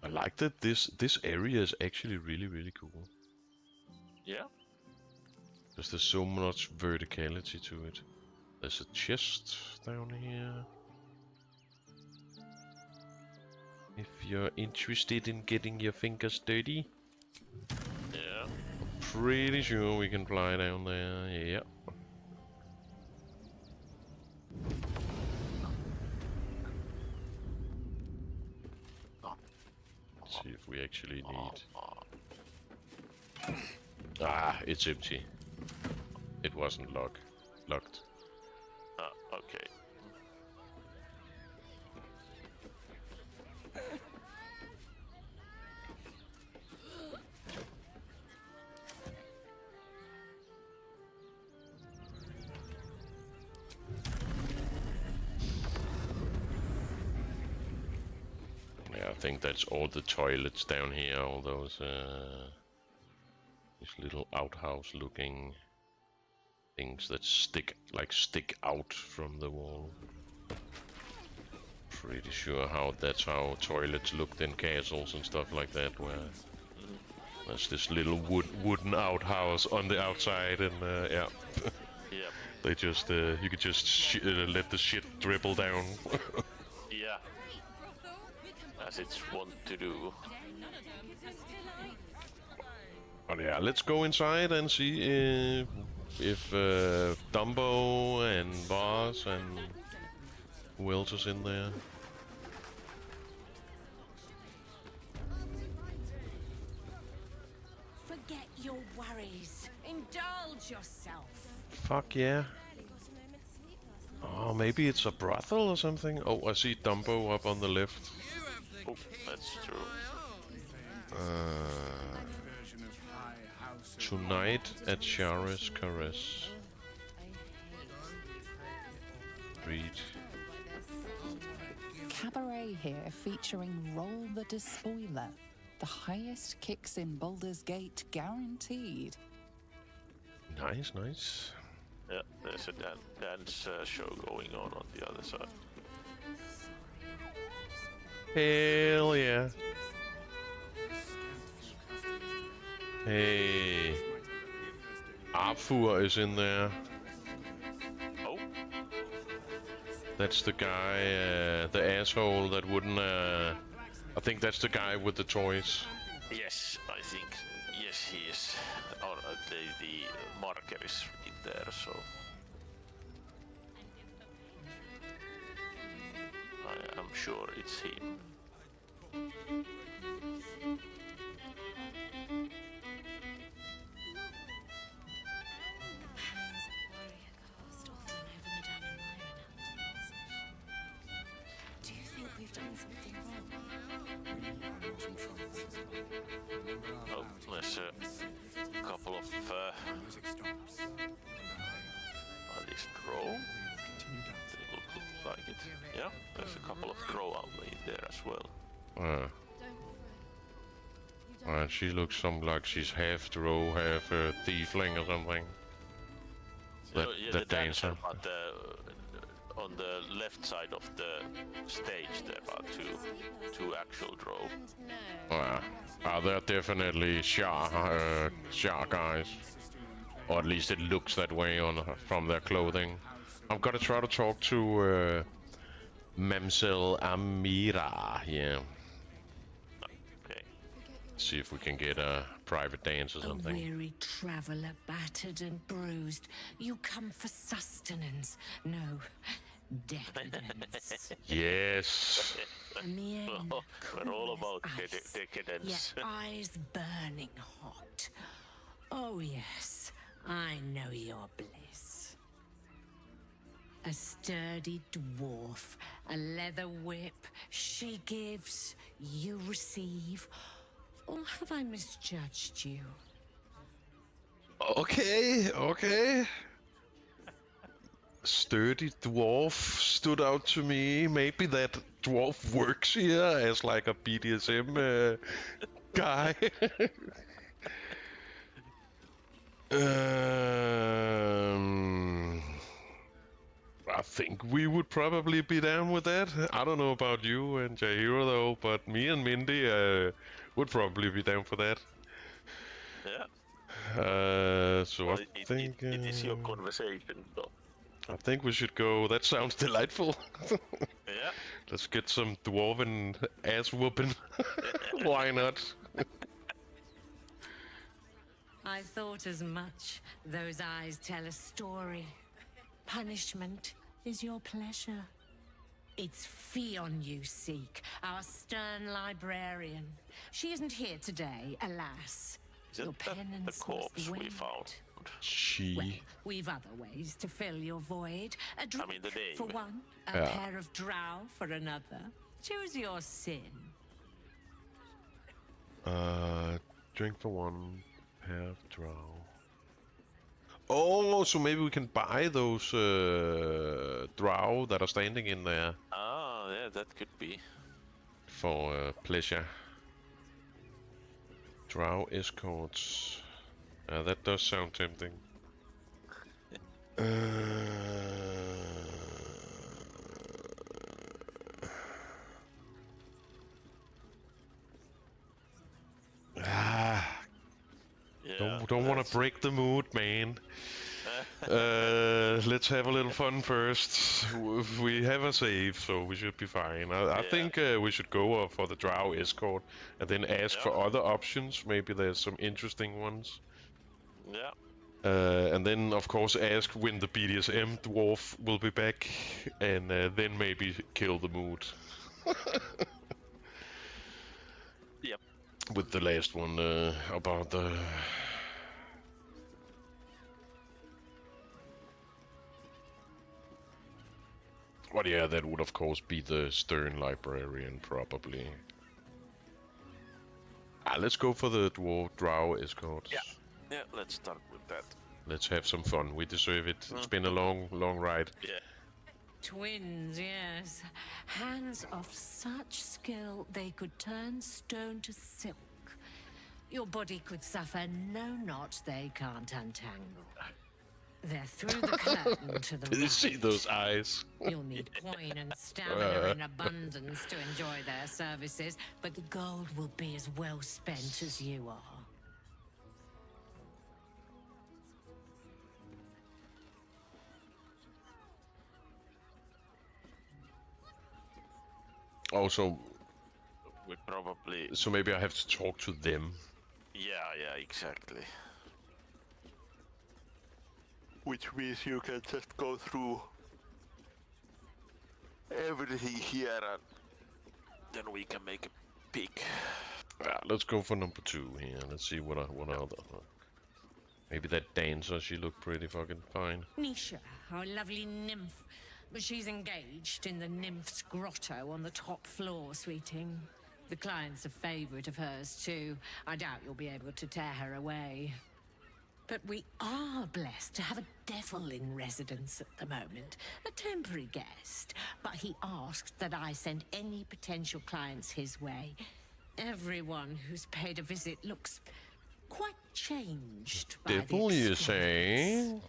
I like that this area is actually really cool. Yeah. Because there's so much verticality to it. There's a chest down here. If you're interested in getting your fingers dirty. Yeah. I'm pretty sure we can fly down there. Yeah. See if we actually need. It's empty. It wasn't locked. Okay. think that's all the toilets down here, all those these little outhouse-looking things that stick out from the wall. Pretty sure that's how toilets looked in castles and stuff like that, where there's this little wooden outhouse on the outside, and yeah. Yeah. They just you could just let the shit dribble down. Yeah. As it's wont to do. But yeah, let's go inside and see if Dumbo and Voss and who else is in there. Forget your worries. Indulge yourself. Fuck yeah. Oh, maybe it's a brothel or something? Oh, I see Dumbo up on the left. Oh, that's true. Tonight at Shara's Caress. Read. Cabaret here featuring Roll the Despoiler. The highest kicks in Baldur's Gate guaranteed. Nice, nice. Yeah, there's a dance show going on the other side. Hell yeah. Hey. Arfur is in there. Oh. That's the guy, the asshole that wouldn't, I think that's the guy with the toys. Yes, I think. Yes, he is. Or the marker is in there, so. I am sure it's him. Do you think we've done something wrong? Oh, there's a couple of are these drow? They look like it. Yeah, there's a couple of drow out in there as well. She looks like she's half drow, half tiefling or something. Yeah, the dancer, but on the left side of the stage there are two actual drow. They're definitely Shar guys. Or at least it looks that way from their clothing. I'm gonna try to talk to Mamselle Amira here. Okay. See if we can get a private dance or something. A weary traveler, battered and bruised. You come for sustenance. No, decadence. Yes. And the end, we're all cool about as ice, decadence. Yet eyes burning hot. Oh yes, I know your bliss. A sturdy dwarf, a leather whip. She gives, you receive. Or have I misjudged you? Okay. Sturdy dwarf stood out to me. Maybe that dwarf works here as like a BDSM guy. I think we would probably be down with that. I don't know about you and Jaheira though, but me and Mindy would probably be down for that. Yeah. So well, I think it is your conversation, though. I think we should go. That sounds delightful. Yeah. Let's get some dwarven ass whooping. Why not? I thought as much. Those eyes tell a story. Punishment is your pleasure. It's Fionn you seek, our stern librarian. She isn't here today, alas. Isn't that the corpse we found? Well, we've other ways to fill your void. A drink the name. for one, a pair of drow for another. Choose your sin. Drink for one, pair of drow. Oh, so maybe we can buy those drow that are standing in there. Ah, yeah, that could be. for pleasure. Drow escorts. That does sound tempting. Don't want to break the mood, man. Let's have a little fun first. We have a save, so we should be fine. I think we should go for the Drow escort and then ask for other options. Maybe there's some interesting ones. Yeah. And then, of course, ask when the BDSM dwarf will be back, and then maybe kill the mood. Yep. With the last one about the... Well, yeah, that would of course be the Stern Librarian, probably. Let's go for the Drow escorts. Yeah, let's start with that. Let's have some fun. We deserve it. It's been a long ride. Yeah. Twins, yes. Hands of such skill they could turn stone to silk. Your body could suffer no knot they can't untangle. They're through the curtain to the Did you see those eyes? You'll need coin and stamina in abundance to enjoy their services, but the gold will be as well spent as you are. Also, we probably... So maybe I have to talk to them. Yeah, exactly. Which means you can just go through everything here and then we can make a pick. Let's go for number 2 here. Let's see what other... Maybe that dancer, she looked pretty fucking fine. Nisha, our lovely nymph. But she's engaged in the nymph's grotto on the top floor, sweeting. The client's a favorite of hers too. I doubt you'll be able to tear her away. But we are blessed to have a devil in residence at the moment. A temporary guest. But he asked that I send any potential clients his way. Everyone who's paid a visit looks quite changed by Devil, the you experience. say?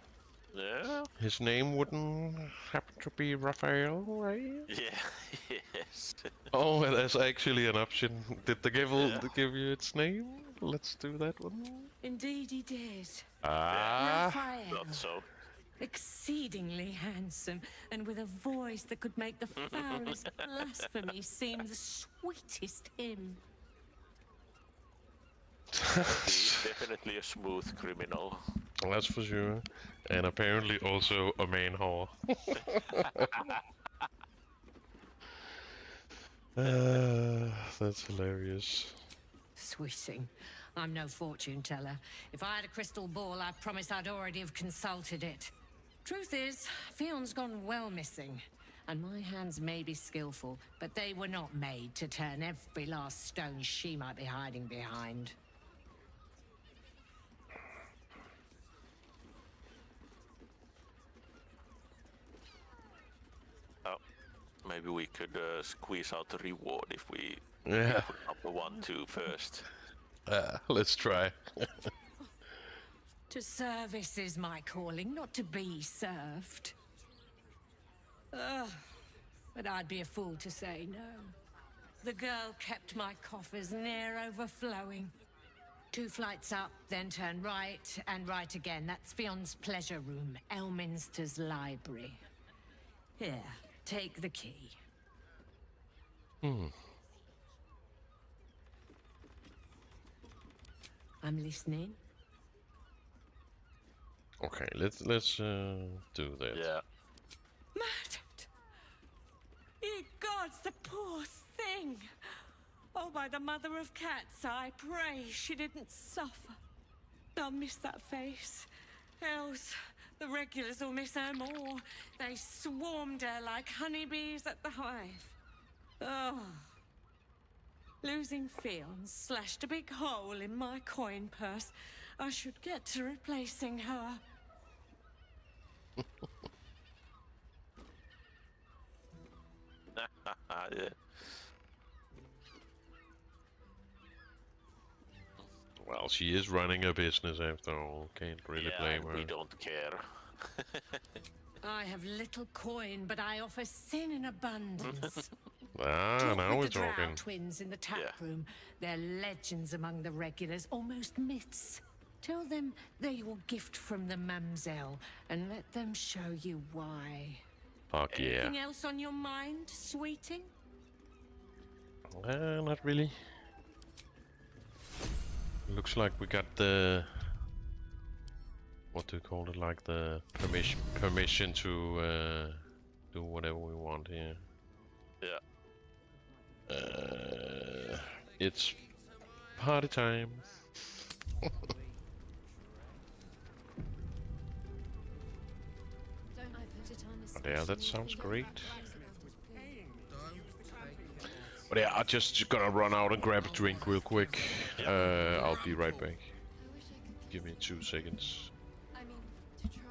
Yeah. His name wouldn't happen to be Raphael, right? Yeah, yes. Oh, well, that's actually an option. Did the devil give you its name? Let's do that one. Indeed he did. Raphael. Not so. Exceedingly handsome, and with a voice that could make the foulest blasphemy seem the sweetest hymn. He's definitely a smooth criminal. That's for sure. And apparently also a man whore. That's hilarious. Sweeting. I'm no fortune teller. If I had a crystal ball, I promise I'd already have consulted it. Truth is, Fion's gone well missing. And my hands may be skillful, but they were not made to turn every last stone she might be hiding behind. Oh, maybe we could squeeze out the reward if we put number 1, 2 first. Let's try. To service is my calling, not to be served. But I'd be a fool to say no. The girl kept my coffers near overflowing. 2 flights up, then turn right, and right again. That's Fion's pleasure room, Elminster's library. Here, take the key. I'm listening. Okay, let's do that. Yeah. Murdered! Ye gods, the poor thing! Oh, by the mother of cats, I pray she didn't suffer. I'll miss that face. Else, the regulars will miss her more. They swarmed her like honeybees at the hive. Oh. Losing Fion slashed a big hole in my coin purse. I should get to replacing her. Yeah. Well, she is running a business after all. Can't really blame and her. we don't care. I have little coin, but I offer sin in abundance. Ah, now we're With the Drow talking. twins in the tap room. They're legends among the regulars, almost myths. Tell them they're your gift from the Mamselle, and let them show you why. Fuck yeah. Anything else on your mind, sweeting? Not really. Looks like we got the... What do you call it? Like the permission to do whatever we want here. Yeah. It's party time. But yeah, that sounds great. But yeah, I'm just gonna run out and grab a drink real quick. I'll be right back. Give me 2 seconds. I mean, to try.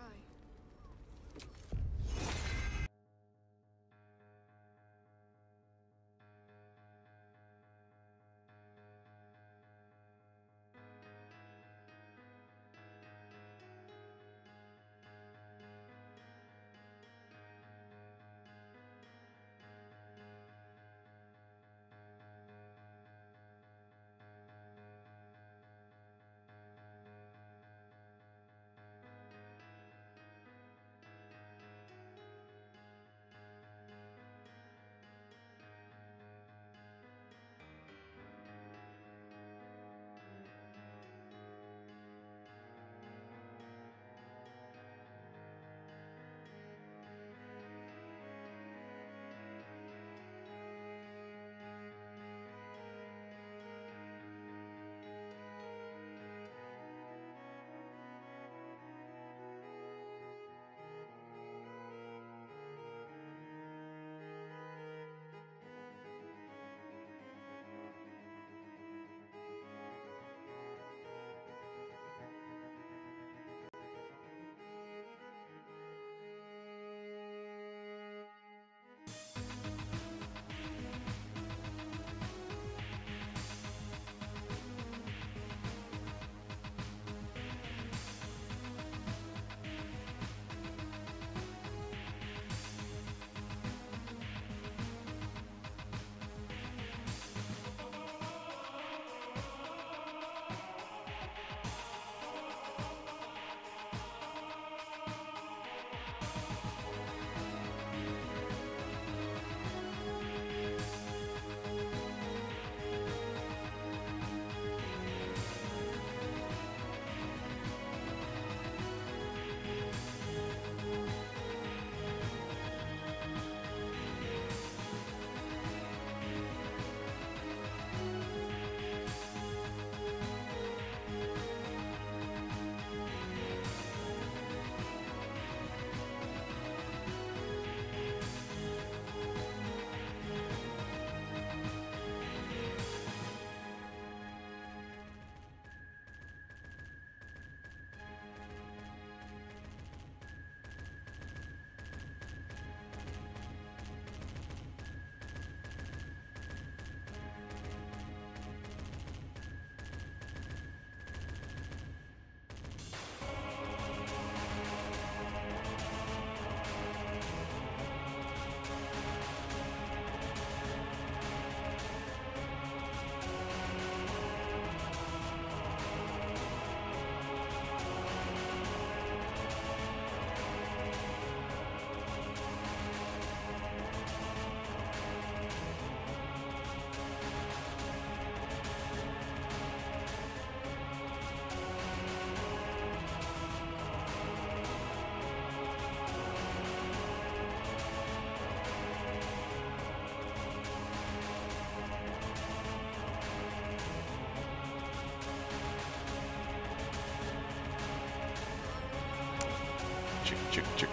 Chick.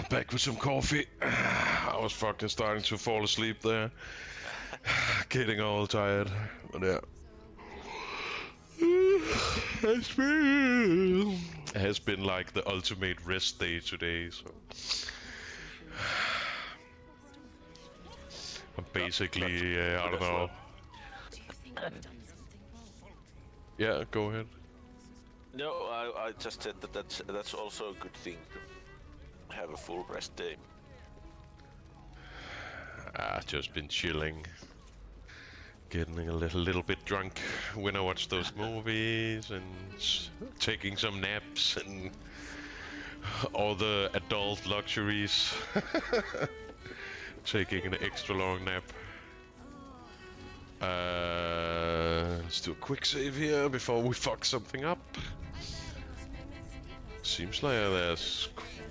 Back with some coffee. I was fucking starting to fall asleep there. Getting all tired. But yeah. It has been like the ultimate rest day today, so. I'm basically, I don't know. Do you think we've done something wrong? Yeah, go ahead. No, I just said that that's also a good thing to have a full rest day. Just been chilling. Getting a little bit drunk when I watch those movies and taking some naps and all the adult luxuries. Taking an extra long nap. Let's do a quick save here before we fuck something up. Seems like there's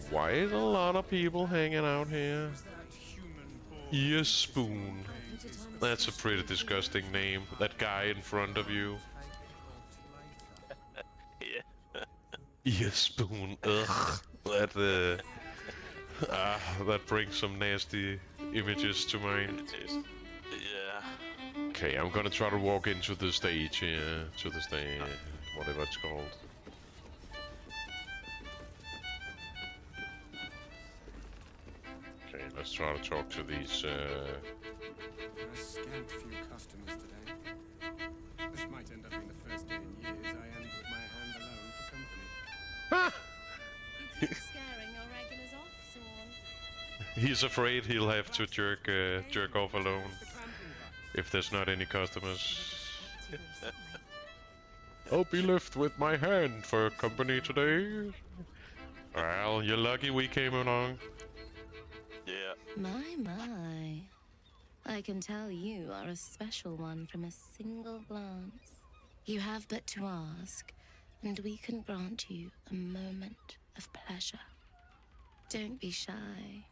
quite a lot of people hanging out here. Ear Spoon. That's a pretty disgusting name. That guy in front of you. Yeah. Ear Spoon. Ugh. That brings some nasty images to mind. Yeah. Okay, I'm gonna try to walk into the stage here. To the stage. Whatever it's called. Okay, let's try to talk to these, There are a scant few customers today. This might end up being the first day in years I end with my hand alone for company. You keep scaring your regulars off, Swan. He's afraid he'll have to jerk off alone if there's not any customers. I'll be left with my hand for company today. Well, you're lucky we came along. Yeah. My. I can tell you are a special one from a single glance. You have but to ask, and we can grant you a moment of pleasure. Don't be shy.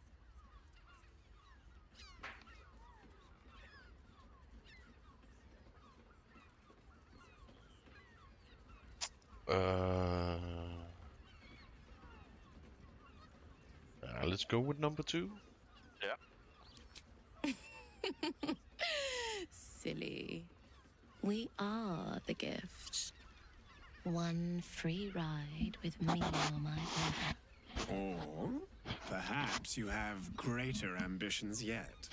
Let's go with number 2. Yeah. Silly. We are the gift. One free ride with me or my brother. Or perhaps you have greater ambitions yet.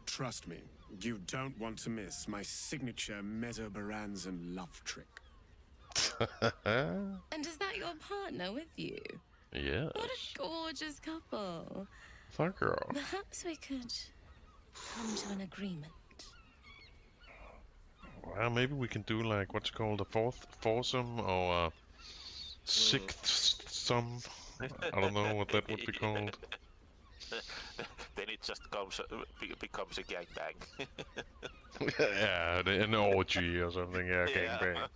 Trust me, you don't want to miss my signature Mesobaranzan love trick. And is that your partner with you? Yes. What a gorgeous couple. Thank you. Perhaps we could come to an agreement. Well, maybe we can do like what's called a foursome or a sixth sum. I don't know what that would be called. Then it just becomes a gangbang. Yeah, an orgy or something. Yeah, gangbang.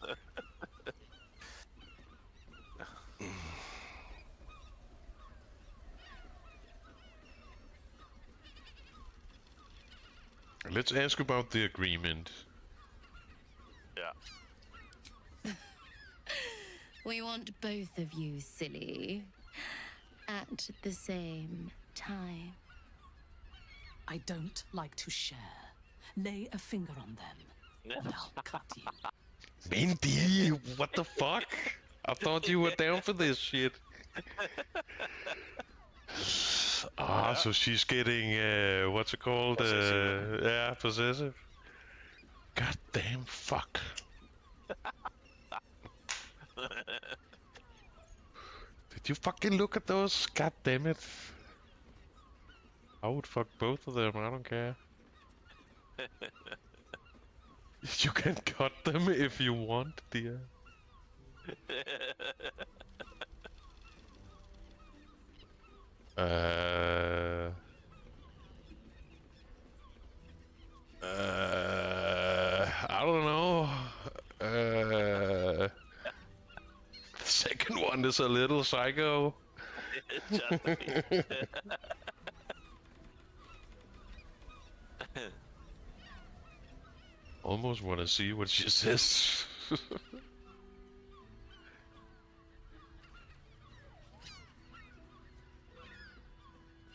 Let's ask about the agreement. Yeah. We want both of you, silly, at the same time. I don't like to share. Lay a finger on them, and I'll cut you. Mindy, what the fuck? I thought you were down for this shit. So she's getting, what's it called? Possessive. Yeah, possessive. Goddamn fuck. Did you fucking look at those? God damn it. I would fuck both of them, I don't care. You can cut them if you want, dear. I don't know. The second one is a little psycho. Almost want to see what she says.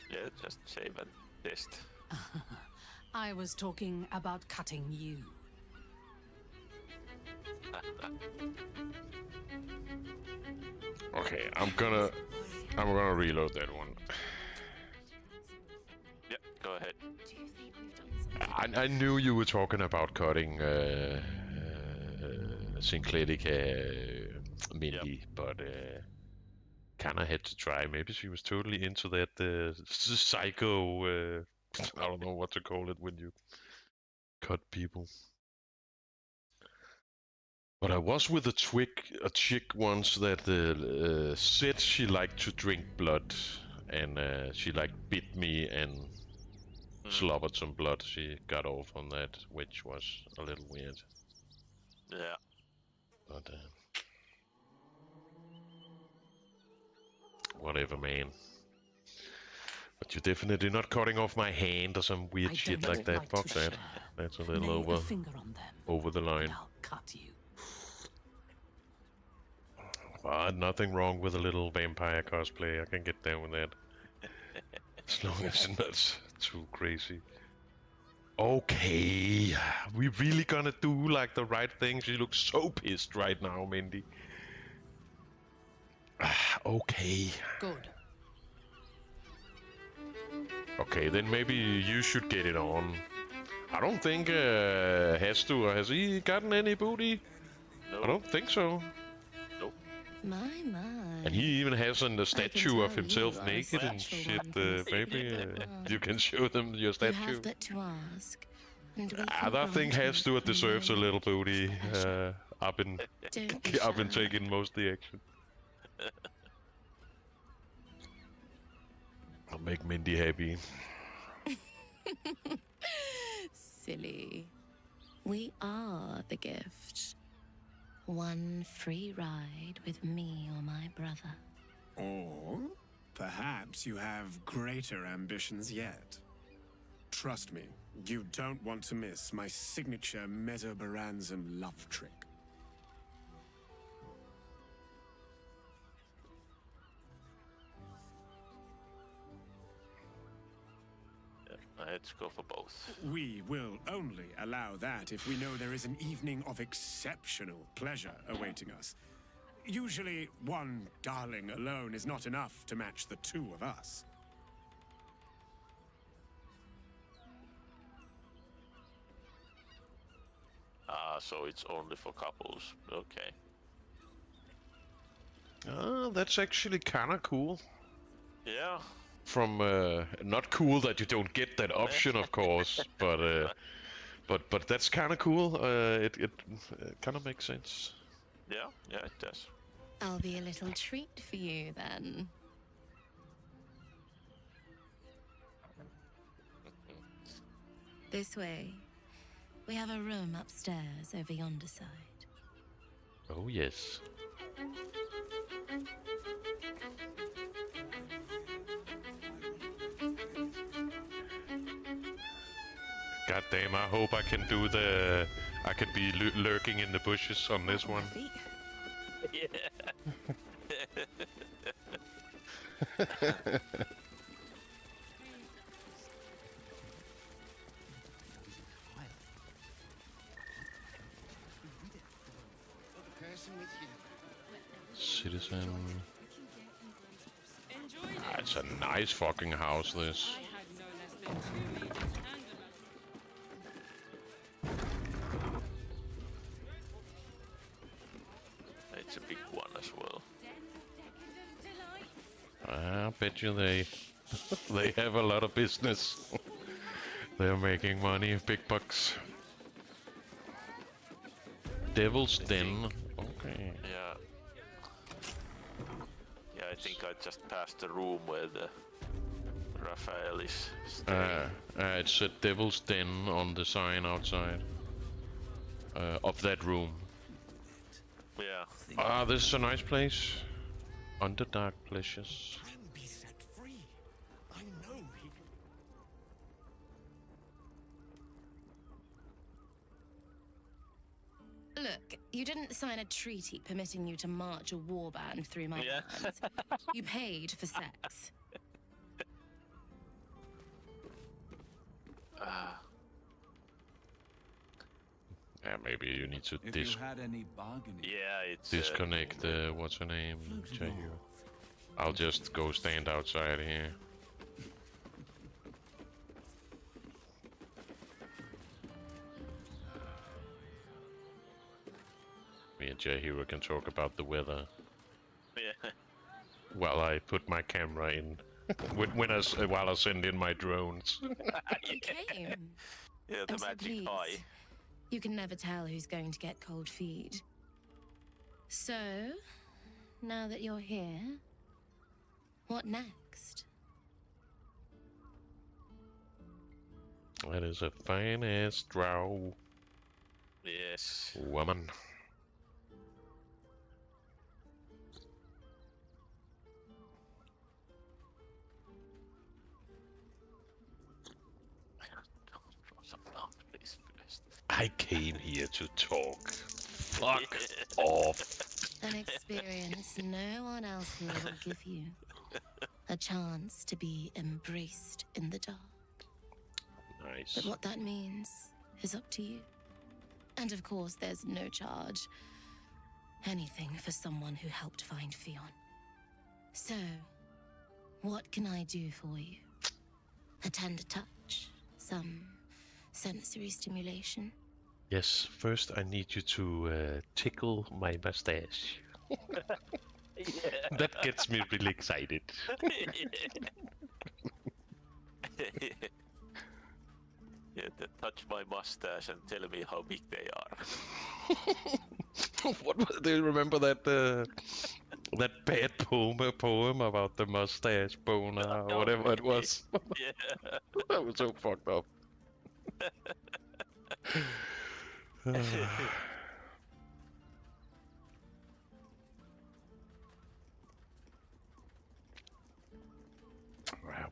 Yeah, just save and test. I was talking about cutting you. Okay, I'm gonna reload that one. Yeah, go ahead. I knew you were talking about cutting Syncletica Mindy, but kind of had to try. Maybe she was totally into that psycho. I don't know what to call it when you cut people. But I was with a chick once that said she liked to drink blood, and she like bit me and slobbered some blood. She got off on that, which was a little weird. Yeah. But whatever, man. But you're definitely not cutting off my hand or some weird shit like that. Fuck that. That's a little over the line. I'll cut you. But nothing wrong with a little vampire cosplay. I can get down with that. As long as it's not too crazy. Okay. We really gonna do like the right thing? She looks so pissed right now, Mindy. Okay. Good. Okay, then maybe you should get it on. I don't think has he gotten any booty? No. I don't think so. Nope. My. And he even has a statue of himself naked and shit. Maybe you can show them your You statue. have but to ask, and we I can think grant Has you deserves a little booty. special. I've been Don't be I've been shy. taking most of the action. I'll make Mindy happy. Silly. We are the gift. One free ride with me or my brother. Or perhaps you have greater ambitions yet. Trust me, you don't want to miss my signature Mesobaranzan love trick. Let's go for both. We will only allow that if we know there is an evening of exceptional pleasure awaiting us. Usually, one darling alone is not enough to match the two of us. So it's only for couples. Okay. That's actually kind of cool. Yeah. From not cool that you don't get that option, of course, but that's kind of cool. It kind of makes sense. Yeah, it does. I'll be a little treat for you then. This way. We have a room upstairs over yonder side. Oh yes. God damn! I hope I can do the. I could be lurking in the bushes on this one. Citizen. It's a nice fucking house, this. It's a big one as well. I bet you they have a lot of business. They're making money, big bucks. Devil's Den. Okay. Yeah, I think I just passed the room where the Raphael is staying. It said Devil's Den on the sign outside of that room. Yeah. This is a nice place. Underdark pleasures. Be set free. I know he. Look, you didn't sign a treaty permitting you to march a warband through my lands. You paid for sex. Yeah, maybe you need to If you had any bargaining. Yeah, it's disconnect what's her name? Jaeger. I'll just go stand outside here. Me and Jahiro can talk about the weather Yeah. while I put my camera in. While I send in my drones. You came. Yeah, the I'm so magic pleased. eye. You can never tell who's going to get cold feet. So, now that you're here, what next? That is a fine ass drow Yes. woman. I came here to talk. Fuck off. An experience no one else here will give you. A chance to be embraced in the dark. Nice. But what that means is up to you. And of course, there's no charge. Anything for someone who helped find Fionn. So, what can I do for you? A tender touch? Some sensory stimulation? Yes, first I need you to tickle my mustache. That gets me really excited. Yeah, touch my mustache and tell me how big they are. Do you remember that that bad poem about the mustache boner or whatever it was? Yeah. That was so fucked up.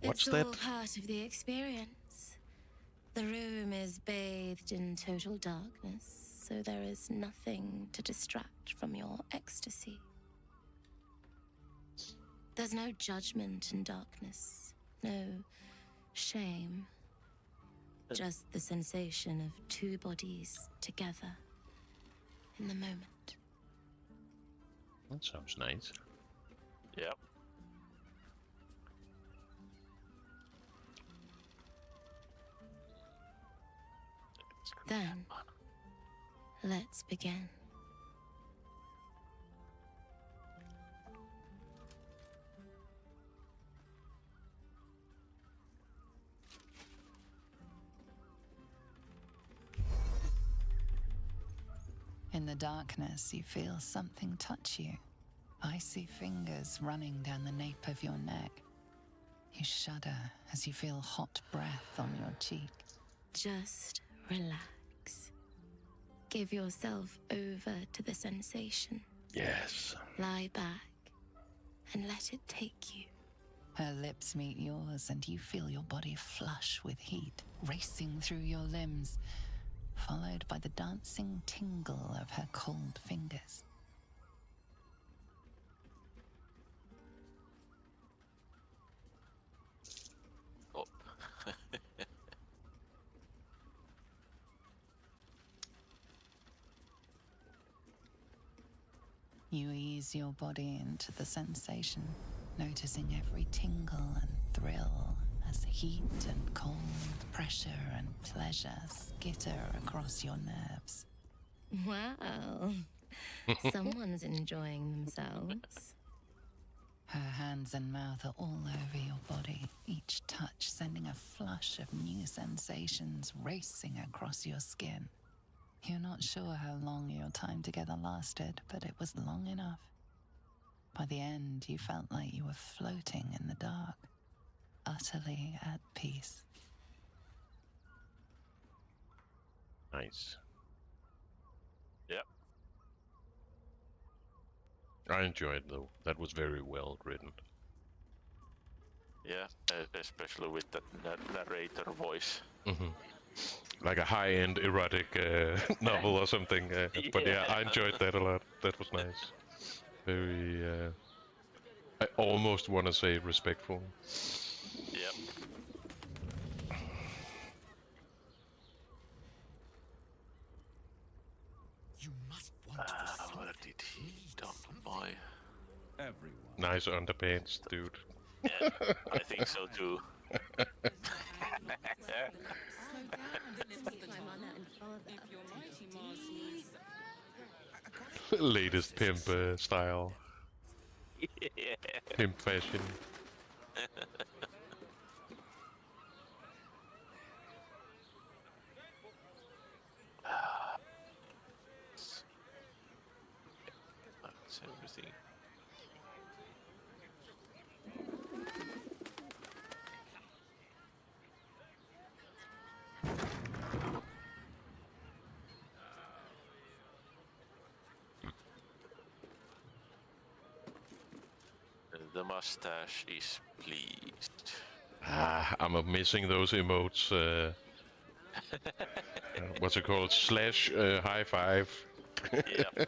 What's it's that? all part of the experience. The room is bathed in total darkness, so there is nothing to distract from your ecstasy. There's no judgment in darkness, no shame. Just the sensation of two bodies together in the moment. That sounds nice. Yep. Then, let's begin. In the darkness, you feel something touch you. Icy fingers running down the nape of your neck. You shudder as you feel hot breath on your cheek. Just relax. Give yourself over to the sensation. Yes. Lie back and let it take you. Her lips meet yours and you feel your body flush with heat, racing through your limbs, followed by the dancing tingle of her cold fingers. Oh. You ease your body into the sensation, noticing every tingle and thrill as heat and cold, pressure and pleasure skitter across your nerves. Wow. Someone's enjoying themselves. Her hands and mouth are all over your body, each touch sending a flush of new sensations racing across your skin. You're not sure how long your time together lasted, but it was long enough. By the end, you felt like you were floating in the dark, utterly at peace. Nice. Yep. I enjoyed though. That was very well written. Yeah, especially with that narrator voice. Mm-hmm. Like a high-end erotic novel or something. But yeah, I enjoyed that a lot. That was nice. Very. I almost want to say respectful. Yep. You must want to where did he dump my... Everyone. Nice underpants, dude. Yeah, I think so too. Latest pimp style. Yeah. Pimp fashion. That's everything. The mustache is pleased. I'm missing those emotes. What's it called? Slash high five. Yeah.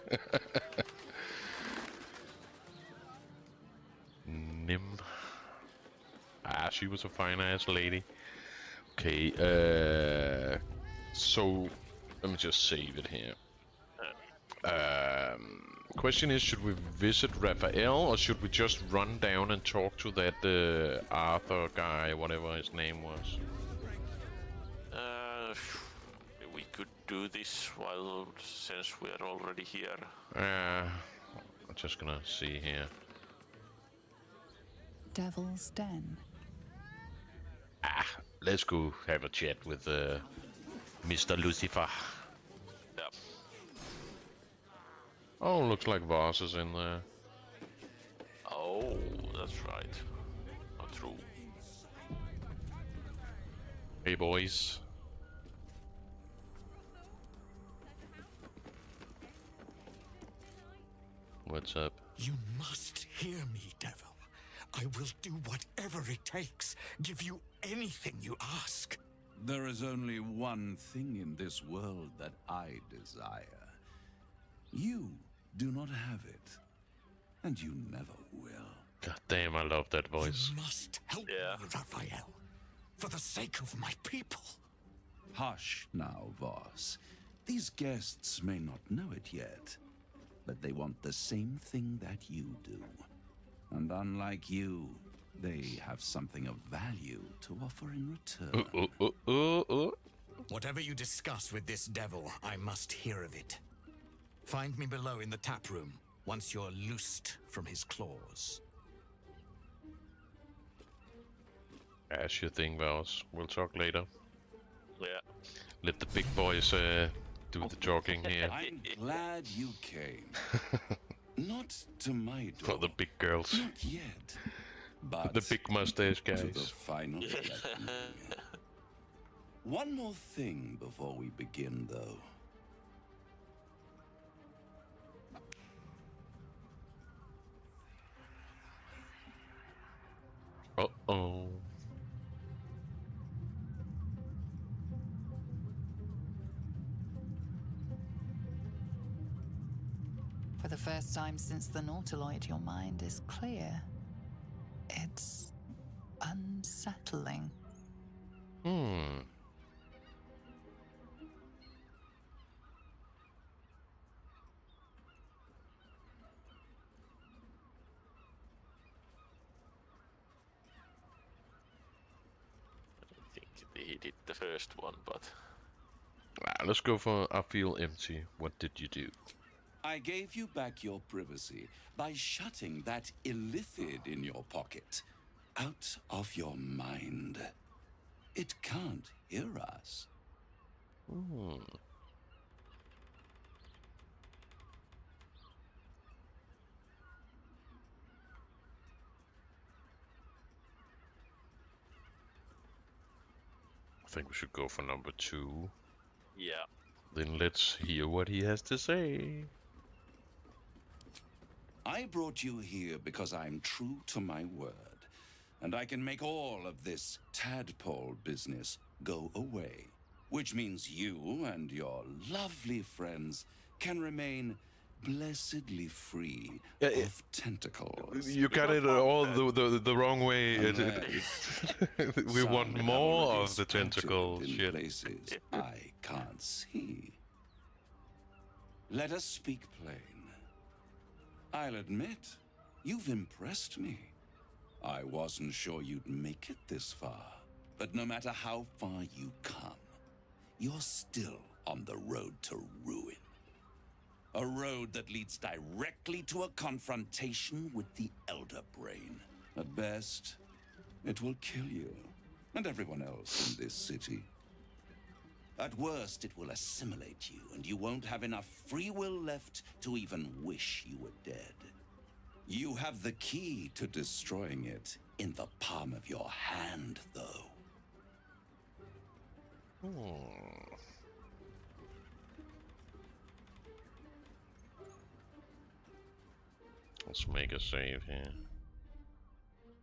Nim. She was a fine ass lady. Okay, so let me just save it here. Question is, should we visit Raphael or should we just run down and talk to that Arthur guy, whatever his name was? We could do this since we're already here. I'm just gonna see here. Devil's Den. Let's go have a chat with Mr. Lucifer. Yep. Oh, looks like Voss is in there. Oh, that's right. Not true. Hey, boys. What's up? You must hear me, devil. I will do whatever it takes. Give you anything you ask. There is only one thing in this world that I desire. You do not have it. And you never will. God damn, I love that voice. You must help me, Raphael. For the sake of my people. Hush now, Voss. These guests may not know it yet, but they want the same thing that you do. And unlike you, they have something of value to offer in return. Whatever you discuss with this devil, I must hear of it. Find me below in the tap room, once you're loosed from his claws. That's your thing, Voss. We'll talk later. Yeah. Let the big boys do the jogging here. I'm glad you came. Not to my door. For the big girls. Not yet. But the big mustache guys. to the final reckoning. One more thing before we begin, though. Uh-oh. For the first time since the Nautiloid, your mind is clear. It's unsettling. He did the first one, but... Let's go for I feel empty. What did you do? I gave you back your privacy by shutting that illithid in your pocket out of your mind. It can't hear us. I think we should go for number 2. Yeah. Then let's hear what he has to say. I brought you here because I'm true to my word, and I can make all of this tadpole business go away, which means you and your lovely friends can remain blessedly free of tentacles. You got it all the wrong way. We want more of the tentacle shit. Places I can't see. Let us speak plain. I'll admit, you've impressed me. I wasn't sure you'd make it this far, but no matter how far you come, you're still on the road to ruin. A road that leads directly to a confrontation with the Elder Brain. At best, it will kill you and everyone else in this city. At worst, it will assimilate you, and you won't have enough free will left to even wish you were dead. You have the key to destroying it in the palm of your hand, though. Let's make a save here.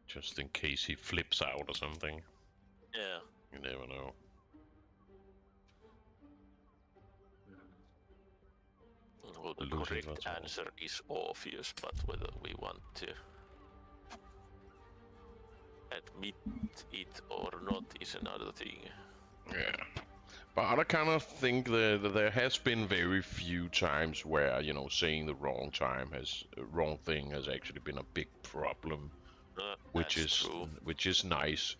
Just in case he flips out or something. Yeah. You never know. Well, the correct answer is obvious, but whether we want to admit it or not is another thing. Yeah. But I kind of think that there has been very few times where, you know, saying the wrong thing has actually been a big problem, which is nice.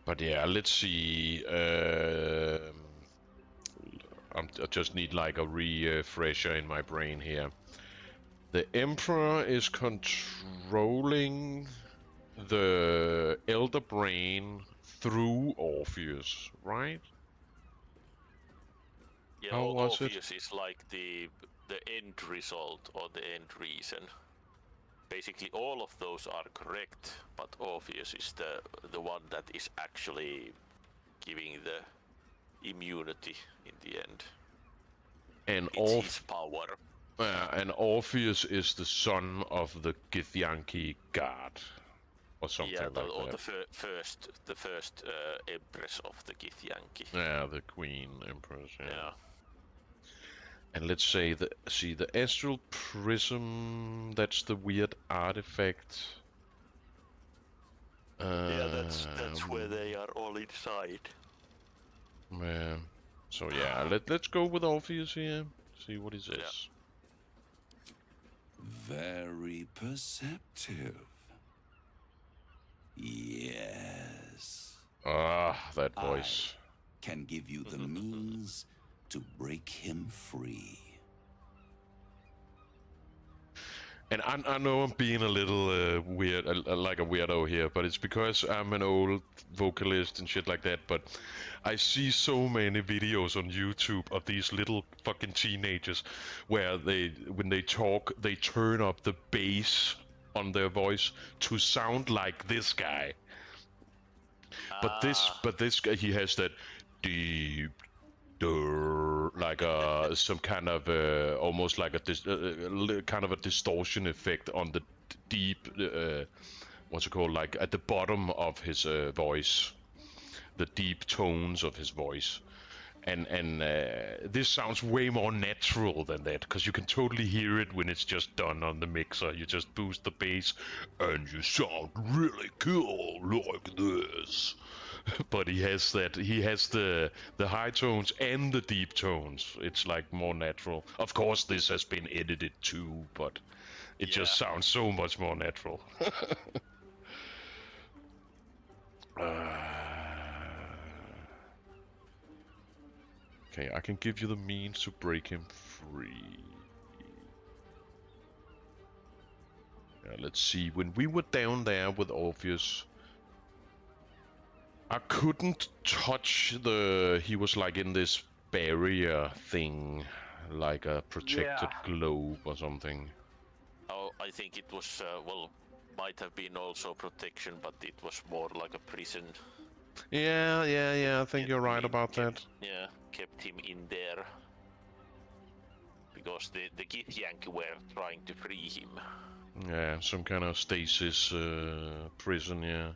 But yeah, let's see. I just need like a refresher in my brain here. The Emperor is controlling the Elder Brain through Orpheus, right? Yeah, How was Orpheus is like the end result or the end reason. Basically, all of those are correct, but Orpheus is the one that is actually giving the immunity in the end. And his power. And Orpheus is the son of the Githyanki god, or something like that. Or the first empress of the Githyanki. Yeah, the queen empress. Yeah. And let's say the astral prism. That's the weird artifact. Yeah, that's where they are all inside. Yeah. So yeah, let's go with Orpheus here. See what he says. Yeah. Very perceptive. Yes. Ah, that voice. I can give you the means to break him free. And I know I'm being a little weird, like a weirdo here, but it's because I'm an old vocalist and shit like that, but I see so many videos on YouTube of these little fucking teenagers where when they talk, they turn up the bass on their voice to sound like this guy. But this guy, he has that deep, like some kind of almost like a kind of a distortion effect on the deep, what's it called, like at the bottom of his voice, the deep tones of his voice. And this sounds way more natural than that, because you can totally hear it when it's just done on the mixer. You just boost the bass and you sound really cool like this. But he has the high tones and the deep tones. It's like more natural. Of course this has been edited too, but it just sounds so much more natural. Okay, I can give you the means to break him free. Let's see, when we were down there with Orpheus, I couldn't touch he was like in this barrier thing, like a protected globe or something. Oh, I think it was, might have been also protection, but it was more like a prison. Yeah, I think you're right about that. Yeah, kept him in there. Because the Githyanki were trying to free him. Yeah, some kind of stasis prison, yeah.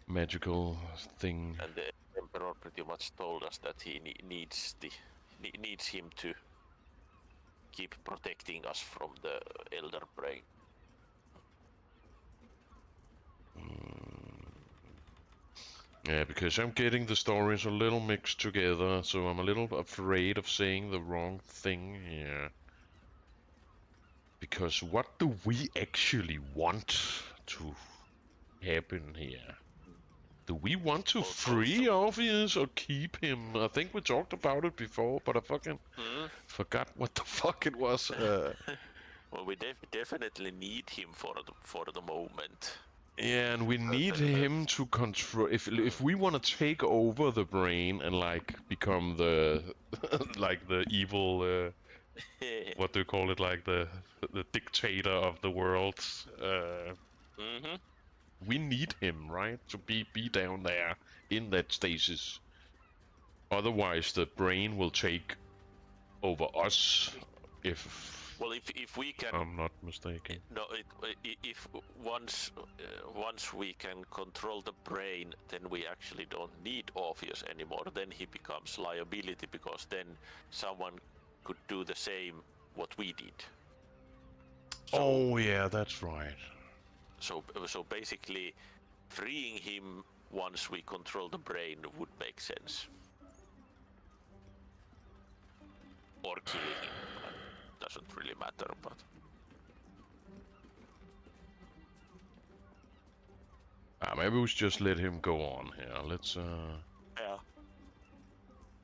Magical thing. And the Emperor pretty much told us that he needs him to keep protecting us from the Elder Brain. Yeah, because I'm getting the stories a little mixed together, so I'm a little afraid of saying the wrong thing here. Because what do we actually want to happen here? Do we want to free Orpheus or keep him? I think we talked about it before, but I fucking forgot what the fuck it was. Well, we definitely need him for the moment. Yeah, and we need him to control. If we want to take over the brain and like become the like the evil, what do you call it? Like the dictator of the world. We need him, right, to be down there in that stasis. Otherwise, the brain will take over us. Well, if we can, I'm not mistaken. No, if once we can control the brain, then we actually don't need Orpheus anymore. Then he becomes liability because then someone could do the same what we did. Oh yeah, that's right. So basically, freeing him once we control the brain would make sense. Or killing him. Doesn't really matter, but... Maybe we should just let him go on here. Let's Yeah.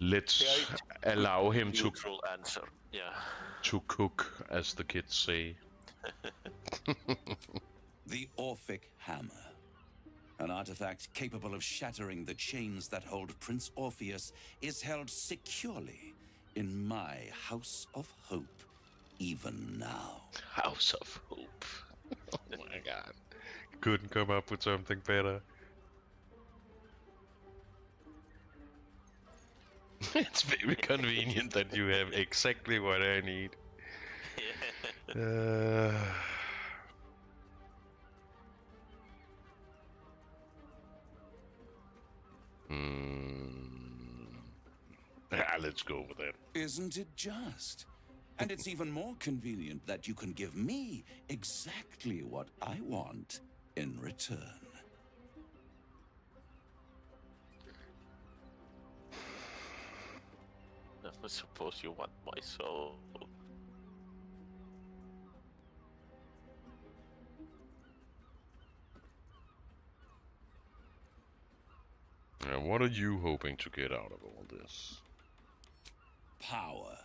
Let's allow him to answer. Yeah. To cook, as the kids say. The Orphic Hammer. An artifact capable of shattering the chains that hold Prince Orpheus is held securely in my House of Hope, even now. House of Hope. Oh my god. Couldn't come up with something better. It's very convenient that you have exactly what I need. Let's go with that. Isn't it just? And it's even more convenient that you can give me exactly what I want in return. I suppose you want my soul. And what are you hoping to get out of all this? Power.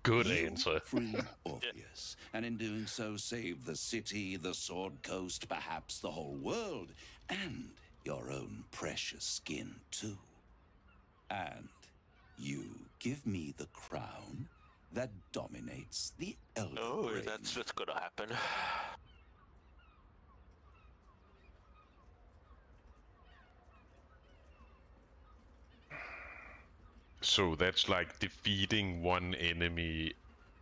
Good You answer. Free Orpheus, and in doing so save the city, the Sword Coast, perhaps the whole world, and your own precious skin too. And you give me the crown that dominates the Elder Brain. That's what's gonna happen. So that's like defeating one enemy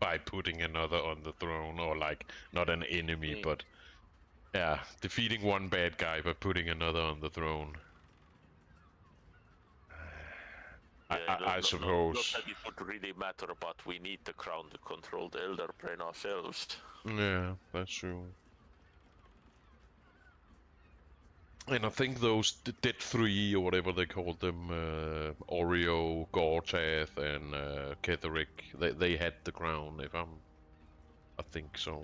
by putting another on the throne, or like not an enemy, but yeah, defeating one bad guy by putting another on the throne. I suppose. Not that it would really matter, but we need the crown to control the Elder Brain ourselves. Yeah, that's true. And I think those Dead 3, or whatever they called them, Oreo, Gortath, and Ketheric, they had the crown, I think so.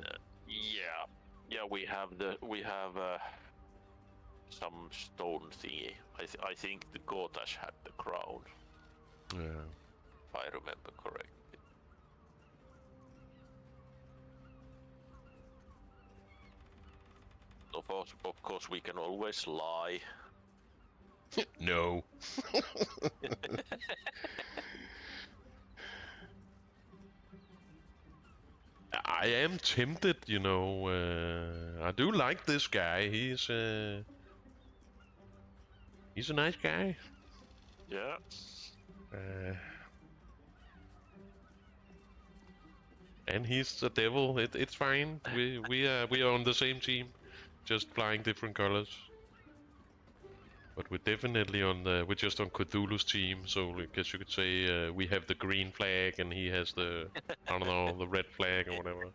Yeah, we have some stone thingy. I think the Gortash had the crown. Yeah. If I remember correctly. Of course, we can always lie. No. I am tempted, you know. I do like this guy. He's a nice guy. Yeah. And he's the devil. It's fine. We are on the same team, just flying different colors. But we're definitely we're just on Cthulhu's team. So I guess you could say we have the green flag and he has the I don't know, the red flag or whatever.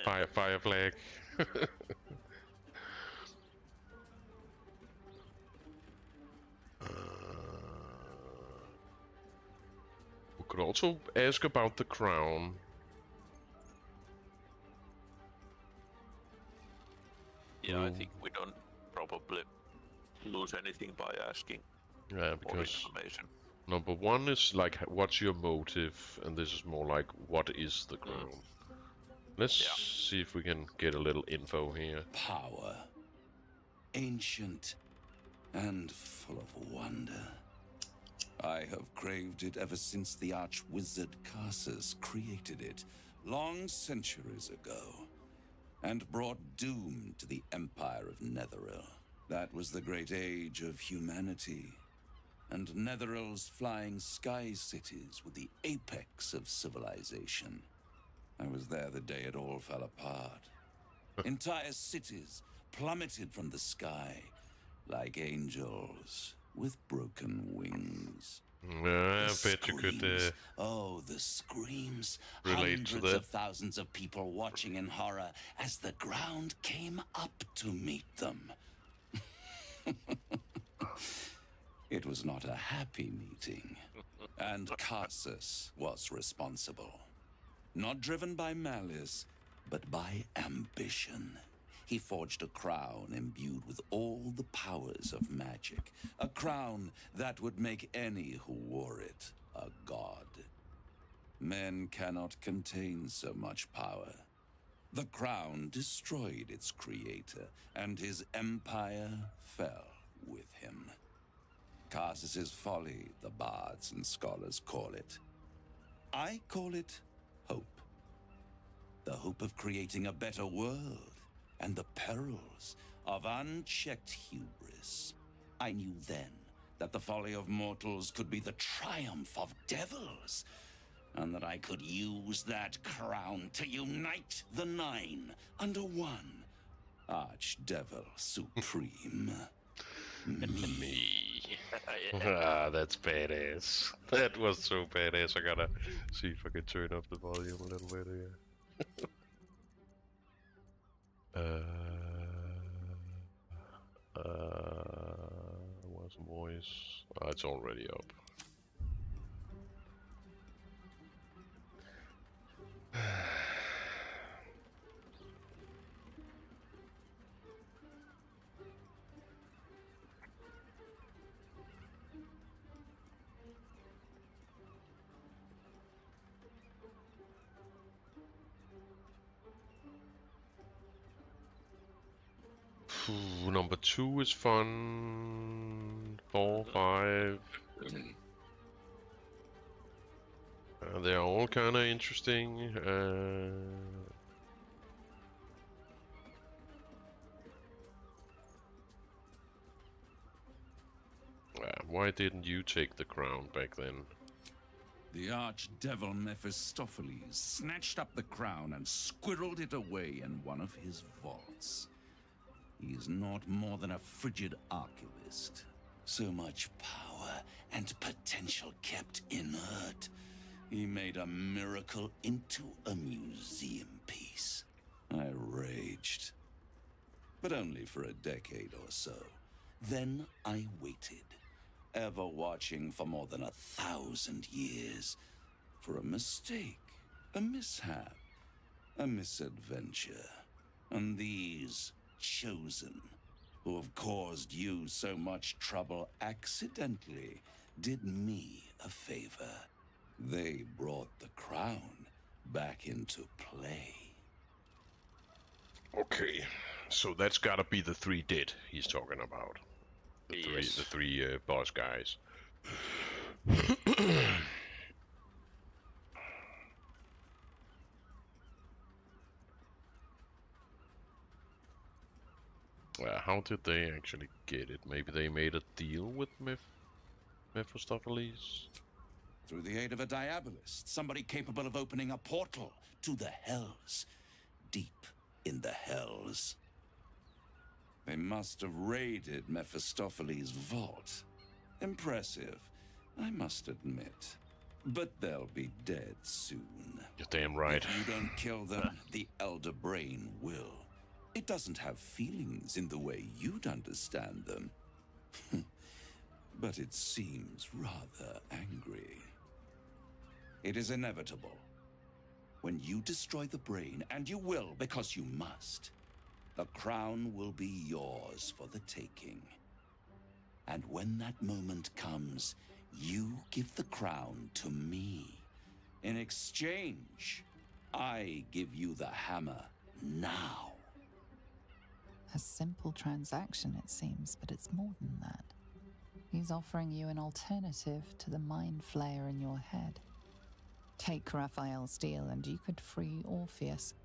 Fire flag. We could also ask about the crown. Yeah, I think we don't probably lose anything by asking Yeah, more because information. number one is like, what's your motive, and this is more like, what is the crown? Let's see if we can get a little info here. Power. Ancient and full of wonder. I have craved it ever since the arch-wizard Carsus created it, long centuries ago, and brought doom to the Empire of Netheril. That was the great age of humanity, and Netheril's flying sky cities were the apex of civilization. I was there the day it all fell apart. Entire cities plummeted from the sky like angels with broken wings. I bet you could oh, the screams. relate to Hundreds that. of thousands of people watching in horror as the ground came up to meet them. It was not a happy meeting, and Carsus was responsible. Not driven by malice, but by ambition. He forged a crown imbued with all the powers of magic. A crown that would make any who wore it a god. Men cannot contain so much power. The crown destroyed its creator, and his empire fell with him. Carsus's folly, the bards and scholars call it. I call it hope. The hope of creating a better world, and the perils of unchecked hubris. I knew then that the folly of mortals could be the triumph of devils, and that I could use that crown to unite the Nine under one Archdevil Supreme. Me. Ah, that's badass. That was so badass. I gotta see if I can turn up the volume a little bit here. Where's voice? Oh, it's already up. Number 2 is fun. 4, 5. They're all kind of interesting. Why didn't you take the crown back then? The archdevil Mephistopheles snatched up the crown and squirreled it away in one of his vaults. He is not more than a frigid archivist. So much power and potential kept inert. He made a miracle into a museum piece. I raged. But only for a decade or so. Then I waited, ever watching for more than 1,000 years. For a mistake, a mishap, a misadventure. And these chosen, who have caused you so much trouble accidentally, did me a favor. They brought the crown back into play. Okay, so that's gotta be the 3 dead he's talking about. The three boss guys. How did they actually get it? Maybe they made a deal with Mephistopheles? Through the aid of a diabolist, somebody capable of opening a portal to the Hells. Deep in the Hells. They must have raided Mephistopheles' vault. Impressive, I must admit. But they'll be dead soon. You're damn right. If you don't kill them, the Elder Brain will. It doesn't have feelings in the way you'd understand them. But it seems rather angry. It is inevitable. When you destroy the brain, and you will because you must, the crown will be yours for the taking. And when that moment comes, you give the crown to me. In exchange, I give you the hammer now. A simple transaction, it seems, but it's more than that. He's offering you an alternative to the mind flayer in your head. Take Raphael's deal and you could free Orpheus.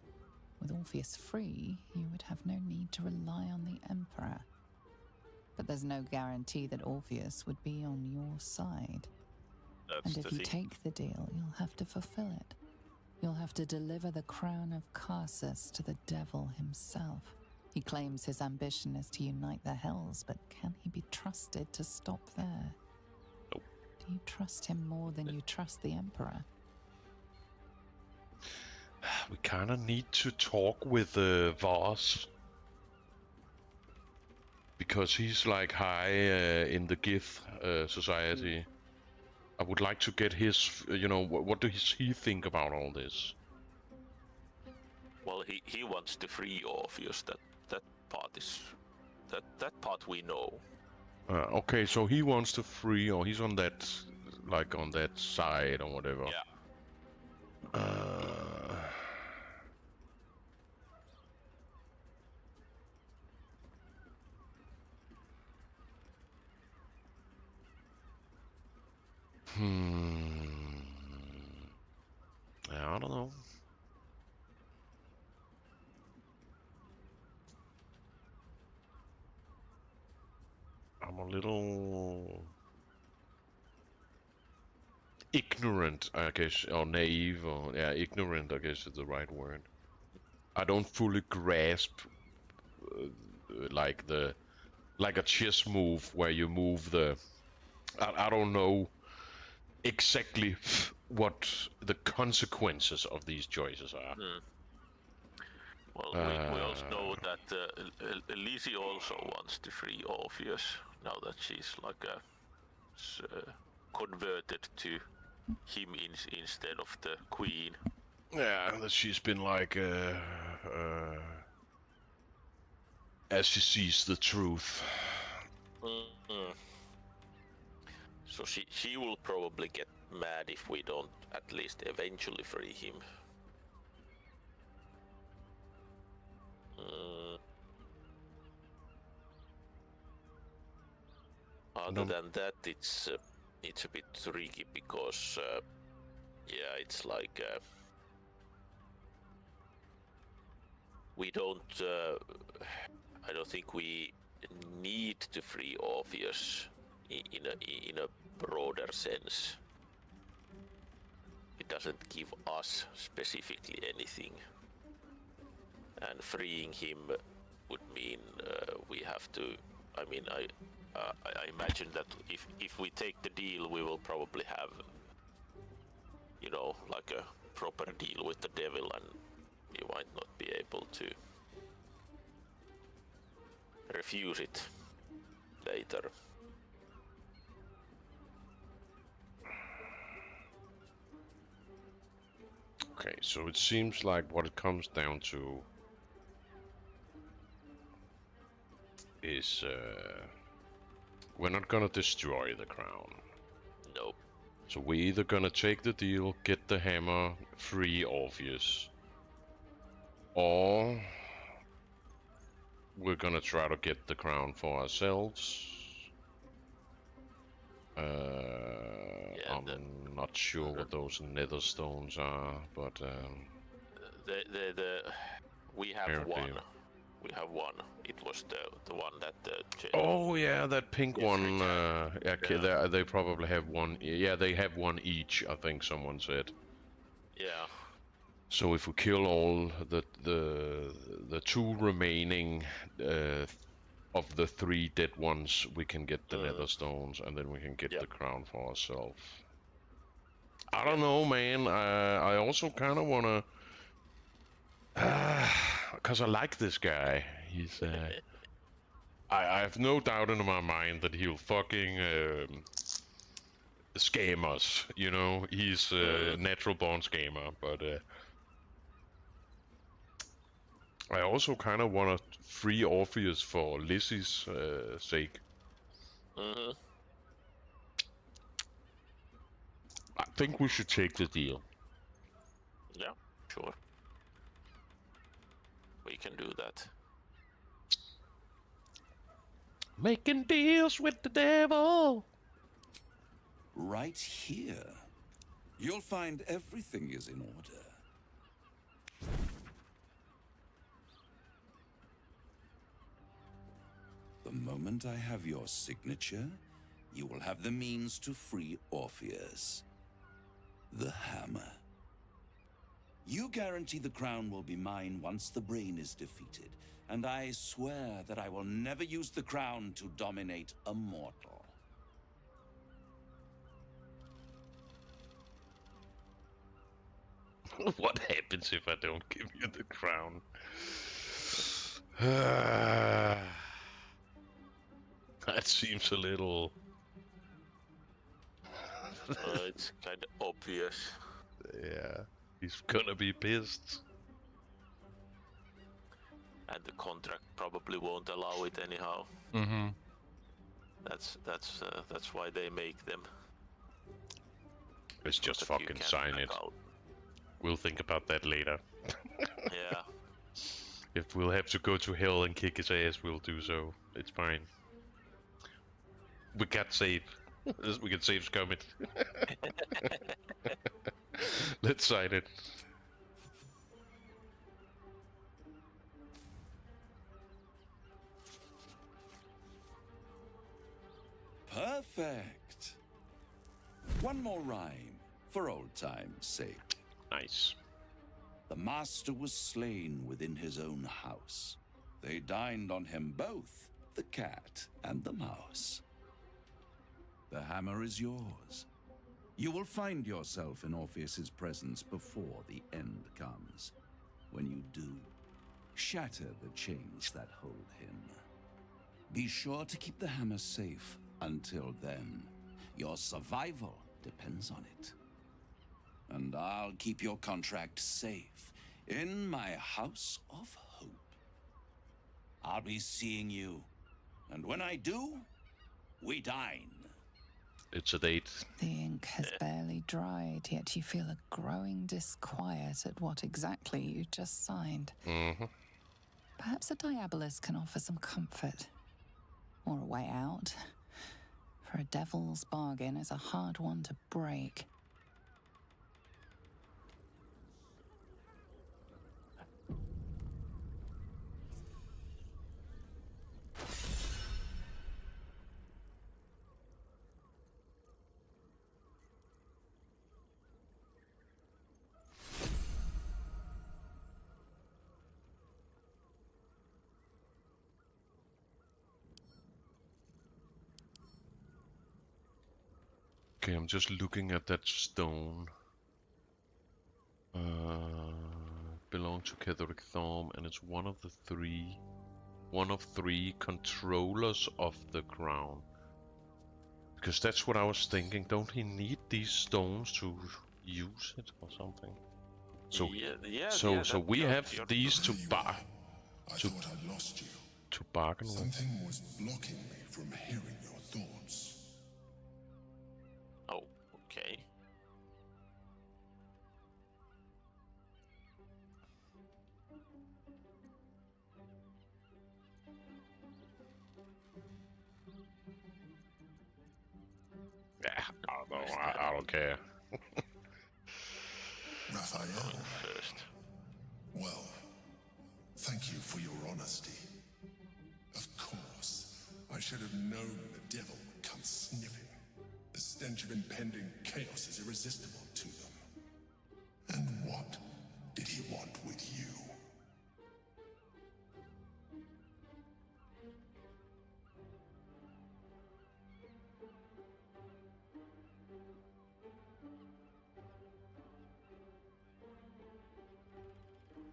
With Orpheus free, you would have no need to rely on the Emperor. But there's no guarantee that Orpheus would be on your side. That's And if you take the deal, you'll have to fulfill it. You'll have to deliver the crown of Karsus to the devil himself. He claims his ambition is to unite the Hells, but can he be trusted to stop there? Nope. Do you trust him more than you trust the Emperor? We kind of need to talk with Vars. Because he's like high in the Gith society. I would like to get his, what does he think about all this? Well, he wants to free Orpheus. That part is that part we know. Okay, so he wants to free, or he's on that, like on that side or whatever. Yeah. I don't know. I'm a little ignorant, I guess, or naive, or yeah, ignorant, I guess is the right word. I don't fully grasp like a chess move where you move the. I don't know exactly what the consequences of these choices are. Well, we also know that Lizzie also wants to free Orpheus now that she's like converted to him instead of the queen. Yeah, that she's been like as she sees the truth. So she will probably get mad if we don't at least eventually free him. Other than that, it's a bit tricky because yeah, it's like we don't. I don't think we need to free Orpheus in a broader sense. It doesn't give us specifically anything, and freeing him would mean we have to. I mean, I imagine that if we take the deal, we will probably have, like a proper deal with the devil, and you might not be able to refuse it later. Okay, so it seems like what it comes down to is we're not gonna destroy the crown. Nope. So we're either gonna take the deal, get the hammer, free Orpheus, or we're gonna try to get the crown for ourselves. I'm not sure what those nether stones are, but we have one. We have one. It was the one that oh yeah, that pink one. Yeah, they probably have one. Yeah, they have one each. I think someone said. Yeah. So if we kill all the two remaining of the three dead ones, we can get the nether stones, and then we can get the crown for ourselves. I don't know, man. I also kind of wanna, cause I like this guy. He's I have no doubt in my mind that he'll fucking scam us. He's a natural born scammer, but I also kind of want to free Orpheus for Lizzie's sake. Mm-hmm. I think we should take the deal. Yeah, sure. We can do that. Making deals with the devil. Right here. You'll find everything is in order. The moment I have your signature, you will have the means to free Orpheus. The hammer. You guarantee the crown will be mine once the brain is defeated, and I swear that I will never use the crown to dominate a mortal. What happens if I don't give you the crown? That seems a little... It's kind of obvious. Yeah, he's gonna be pissed. And the contract probably won't allow it anyhow. Mm-hmm. That's why they make them. Let's just fucking sign it. We'll think about that later. Yeah. If we'll have to go to hell and kick his ass, we'll do so. It's fine. We got save. We can save Scummit. Let's sign it. Perfect. One more rhyme, for old time's sake. Nice. The master was slain within his own house. They dined on him both, the cat and the mouse. The hammer is yours. You will find yourself in Orpheus's presence before the end comes. When you do, shatter the chains that hold him. Be sure to keep the hammer safe until then. Your survival depends on it. And I'll keep your contract safe in my house of hope. I'll be seeing you, and when I do, we dine. It's a date. The ink has barely dried, yet you feel a growing disquiet at what exactly you just signed. Mm-hmm. Perhaps a diabolus can offer some comfort. Or a way out. For a devil's bargain is a hard one to break. Okay, I'm just looking at that stone. Belongs to Catholic Thorm, and it's one of three controllers of the crown. Because that's what I was thinking. Don't he need these stones to use it or something? So so we have these to I thought I lost you. To bargain with. Something was blocking me from hearing your thoughts. Oh, okay. Yeah, I don't care. Raphael. Well, thank you for your honesty. Of course, I should have known the devil would come sniffing. The stench of impending chaos is irresistible to them. And what did he want with you?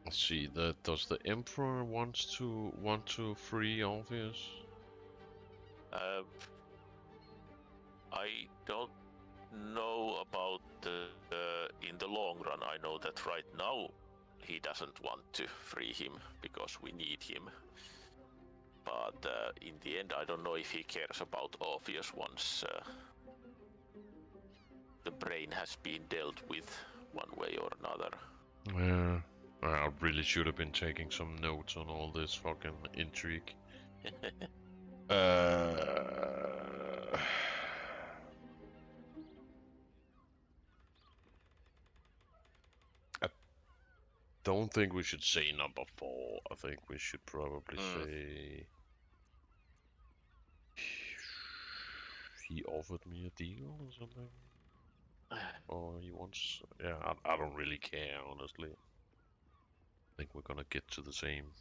Let's see. Does the Emperor want to free Orpheus? I don't know about in the long run. I know that right now he doesn't want to free him because we need him. But in the end, I don't know if he cares about Orpheus once the brain has been dealt with one way or another. Yeah, I really should have been taking some notes on all this fucking intrigue. I don't think we should say number 4. I think we should probably say he offered me a deal or something. Or he wants... Yeah, I don't really care, honestly. I think we're gonna get to the same,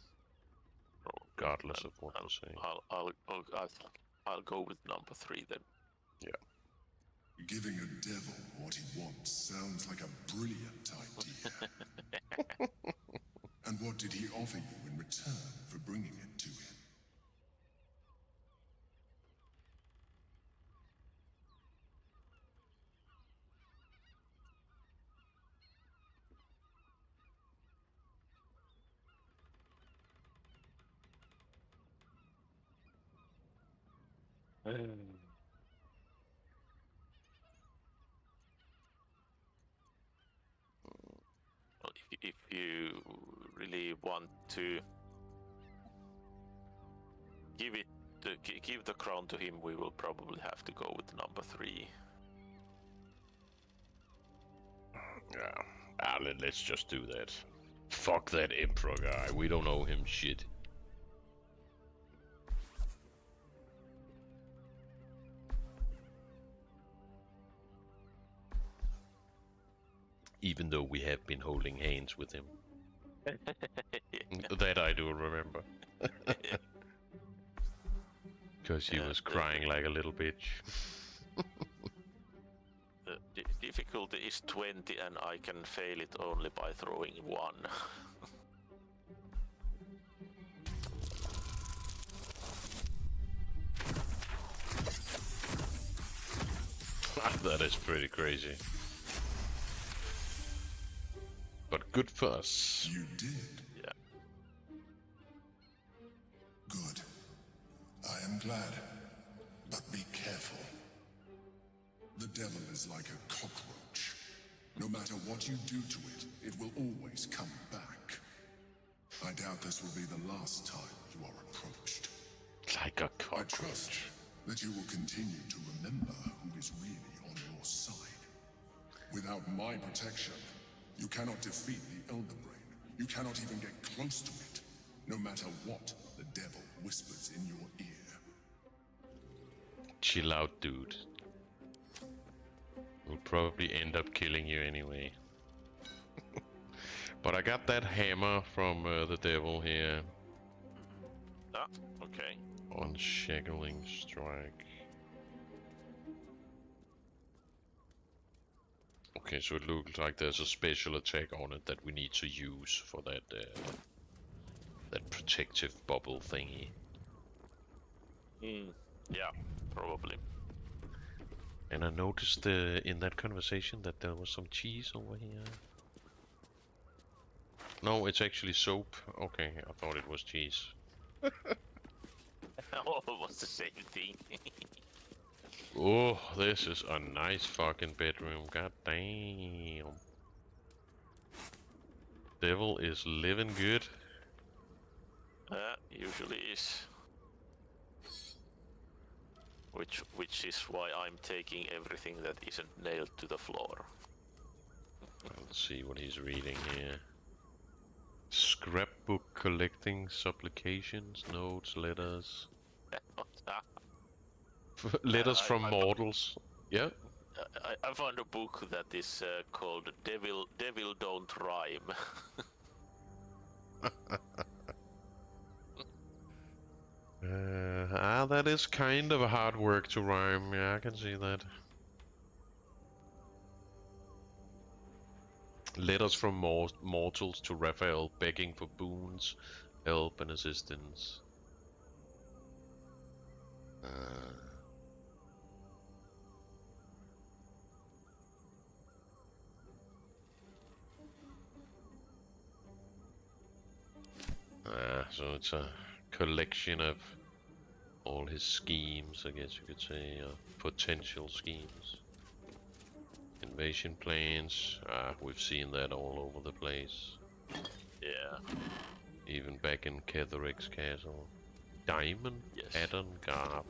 regardless of what we say. I'll go with number 3 then. Yeah. Giving a devil what he wants sounds like a brilliant idea. And what did he offer you in return for bringing it to him? Well, if you really want to give the crown to him, we will probably have to go with number 3. Yeah, let's just do that. Fuck that Emperor guy, we don't owe him shit. Even though we have been holding hands with him. That I do remember. Because he was crying like a little bitch. The difficulty is 20 and I can fail it only by throwing 1. That is pretty crazy. But good for us. You did? Yeah. Good. I am glad. But be careful. The devil is like a cockroach. No matter what you do to it, it will always come back. I doubt this will be the last time you are approached. Like a cockroach. I trust that you will continue to remember who is really on your side. Without my protection, you cannot defeat the Elder Brain. You cannot even get close to it, no matter what the devil whispers in your ear. Chill out, dude. We'll probably end up killing you anyway. But I got that hammer from the devil here. Ah, okay. Unshackling strike. Okay, so it looks like there's a special attack on it that we need to use for that that protective bubble thingy. Yeah, probably. And I noticed in that conversation that there was some cheese over here. No, it's actually soap. Okay, I thought it was cheese. Almost the same thing. Oh, this is a nice fucking bedroom. God damn. Devil is living good. Usually is. Which is why I'm taking everything that isn't nailed to the floor. Let's see what he's reading here. Scrapbook collecting supplications, notes, letters. Letters from mortals. Yeah. I found a book that is called Devil Don't Rhyme. That is kind of a hard work to rhyme. Yeah, I can see that. Letters from mortals to Raphael begging for boons, help and assistance. So it's a collection of all his schemes, I guess you could say, potential schemes. Invasion plans, we've seen that all over the place. Yeah. Even back in Ketheric's castle. Diamond, Adon Garb.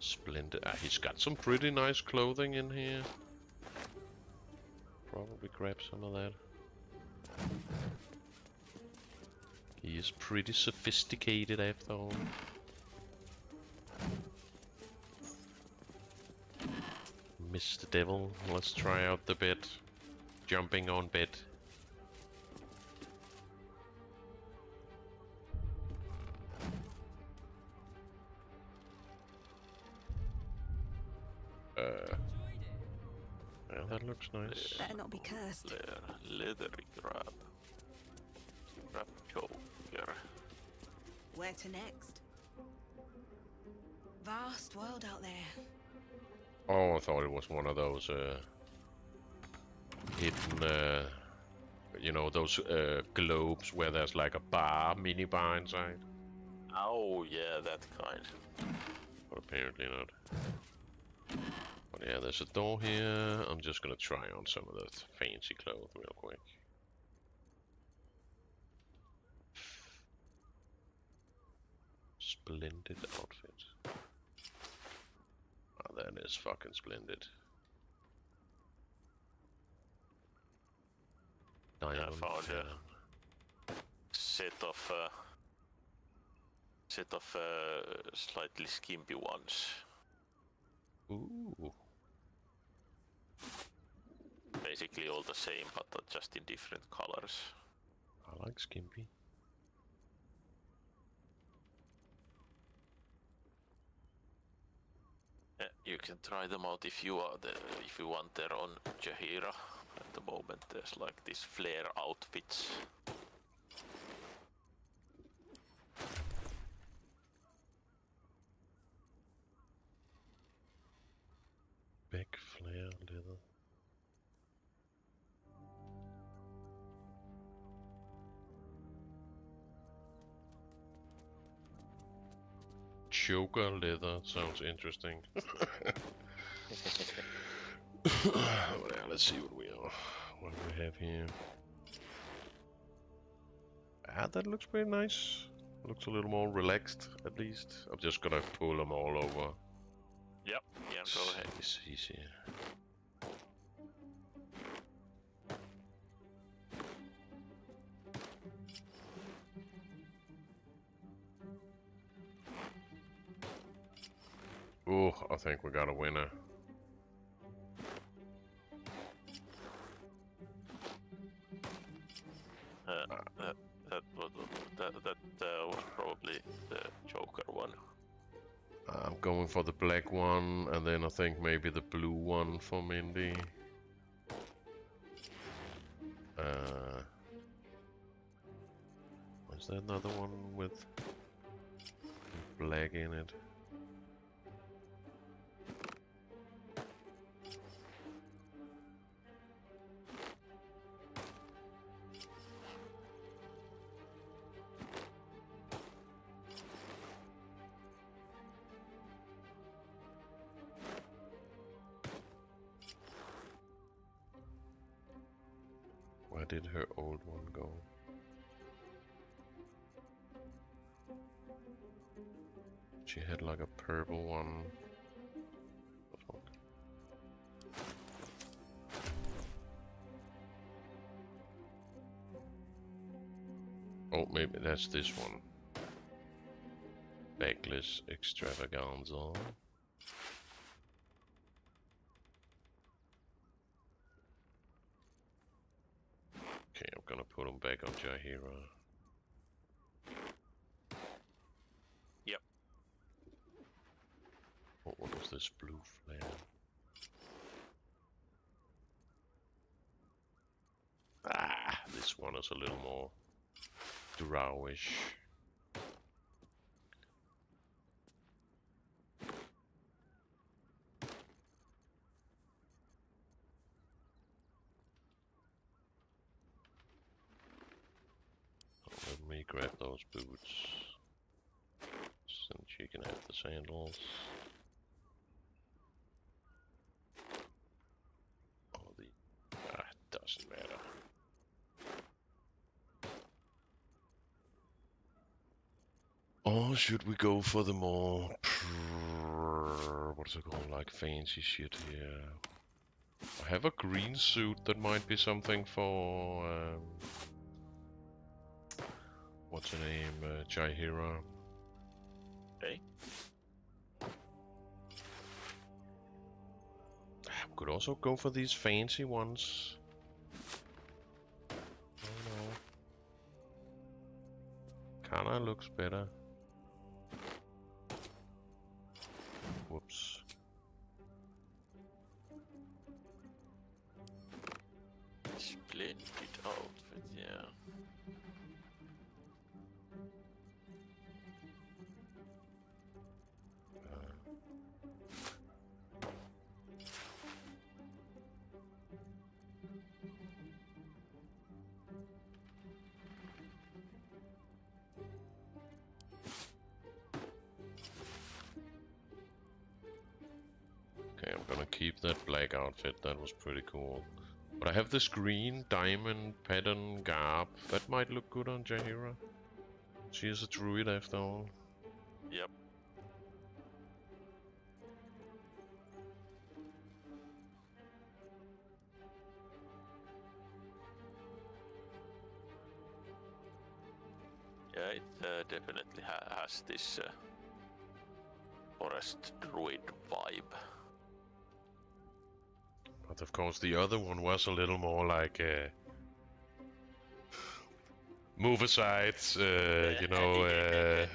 Splendid. He's got some pretty nice clothing in here. Probably grab some of that. He is pretty sophisticated after all. Mr. Devil, let's try out the bed. Jumping on bed. Well, that looks nice. Better not be cursed. Leathery grab. Grab choker. Where to next? Vast world out there. Oh, I thought it was one of those hidden, you know, those globes where there's like a bar, mini bar inside. Oh yeah, that kind. But apparently not. But yeah, there's a door here. I'm just gonna try on some of the fancy clothes real quick. Splendid outfit. Oh, that is fucking splendid. Diamond. I found a set of slightly skimpy ones. Ooh. Basically all the same, but just in different colors. I like skimpy. Yeah, you can try them out if you are if you want. They're on Jaheira at the moment. There's like these flare outfits. Back flare leather. Choker leather sounds interesting. Well, let's see what what we have here. That looks pretty nice. Looks a little more relaxed, at least. I'm just gonna pull them all over. Yep, yeah, go ahead. It's easier. Oh, I think we got a winner. That was probably the Joker one. I'm going for the black one, and then I think maybe the blue one for Mindy. Was there another one with black in it? Where did her old one go? She had like a purple one. Oh, maybe that's this one. Backless extravaganza. Okay, I'm gonna put him back on Jaheira. Yep. What was this blue flare? Ah, this one is a little more drowish. Let me grab those boots. Since you can have the sandals. Oh, doesn't matter. Or should we go for the more... what's it called? Like fancy shit here. I have a green suit that might be something for... what's her name? Jaihira. Okay. Could also go for these fancy ones. Oh no. Kinda looks better. Whoops. Splendid outfit, yeah. Okay, I'm gonna keep that black outfit, that was pretty cool. But I have this green diamond pattern garb. That might look good on Jaihira. She is a druid after all. Yep. Yeah, it definitely has this forest druid vibe. But of course the other one was a little more like move aside, you know, I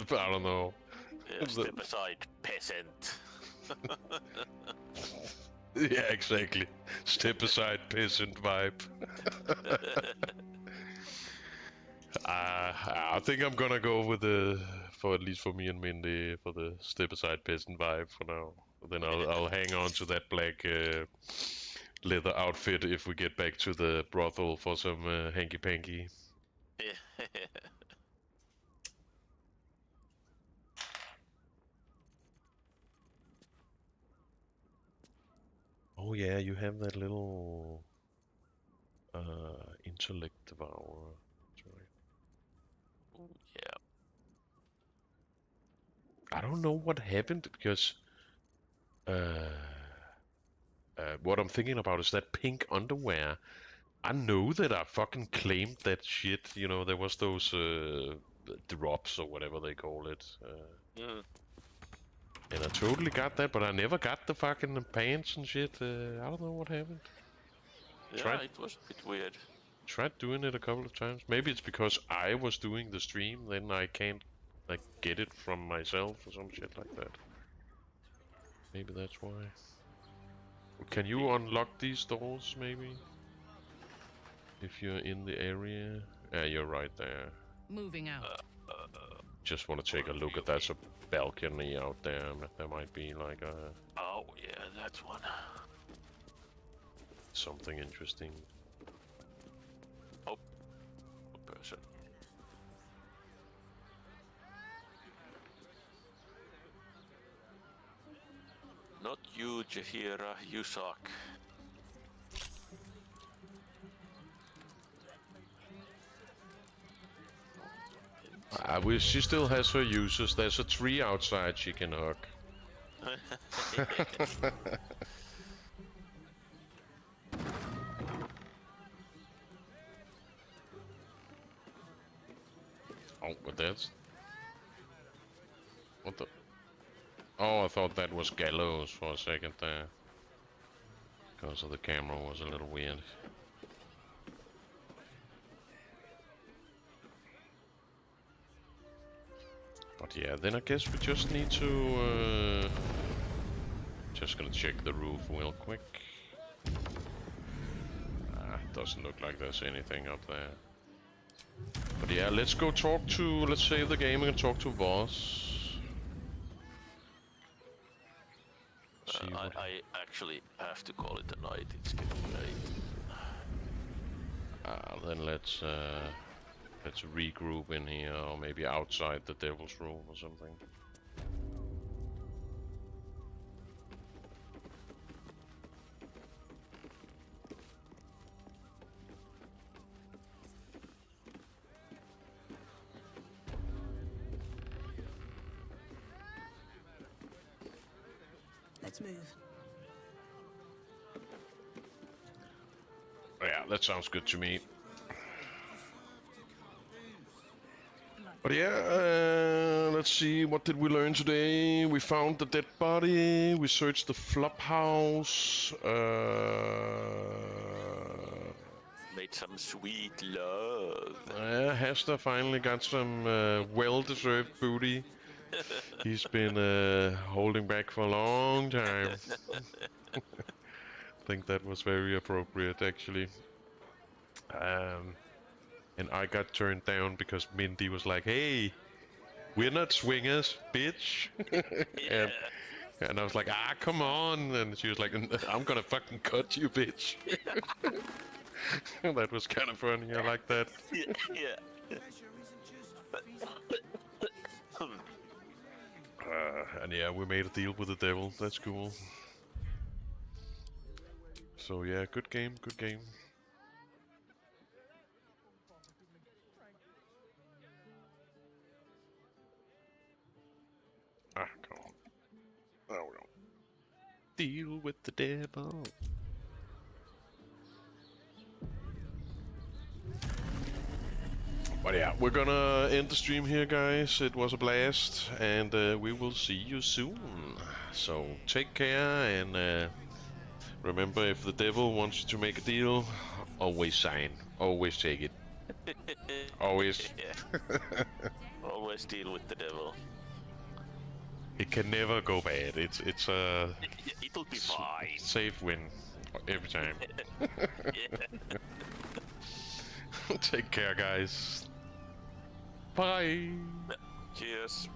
don't know. Yeah, step aside, peasant. Yeah, exactly. Step aside, peasant vibe. I think I'm gonna go with for at least for me and Mindy, for the step aside peasant vibe for now. Then I'll hang on to that black leather outfit if we get back to the brothel for some hanky panky. Oh yeah, you have that little intellect devourer. Ooh, yeah. I don't know what happened because what I'm thinking about is that pink underwear. I know that I fucking claimed that shit. You know, there was those drops or whatever they call it. And I totally got that, but I never got the fucking pants and shit. I don't know what happened. Yeah, it was a bit weird. Tried doing it a couple of times. Maybe it's because I was doing the stream, then I can't like get it from myself or some shit like that. Maybe that's why. Can you unlock these doors, maybe? If you're in the area? Yeah, you're right there. Moving out. Just want to take a look at that's a balcony out there. There might be like a... Oh, yeah, that's one. Something interesting. Oh, a person. Not you, Jaihira, you suck. I wish she still has her uses. There's a tree outside she can hug. Oh, but that's... What the... Oh, I thought that was Gallows for a second there. Because of the camera was a little weird. But yeah, then I guess we just need to... just gonna check the roof real quick. Doesn't look like there's anything up there. But yeah, let's go talk to... Let's save the game and talk to Voss. I actually have to call it a night, it's getting late. Then let's Let's regroup in here, or maybe outside the devil's room or something. Let's move. Yeah, that sounds good to me. But yeah, let's see, what did we learn today? We found the dead body, we searched the flop house, Made some sweet love. yeah, Hester finally got some well-deserved booty. He's been holding back for a long time. I think that was very appropriate, actually. And I got turned down because Mindy was like, "Hey, we're not swingers, bitch." and I was like, "Ah, come on!" And she was like, "I'm gonna fucking cut you, bitch." That was kind of funny. I like that. Yeah. And yeah, we made a deal with the devil. That's cool. So yeah, good game, good game. Ah, come on. There we go. Deal with the devil. But yeah, we're gonna end the stream here, guys. It was a blast, and we will see you soon. So take care, and remember, if the devil wants you to make a deal, always sign. Always take it. Always. Always deal with the devil. It can never go bad. It's a It'll be fine. Safe win every time. Take care, guys. Bye. Cheers.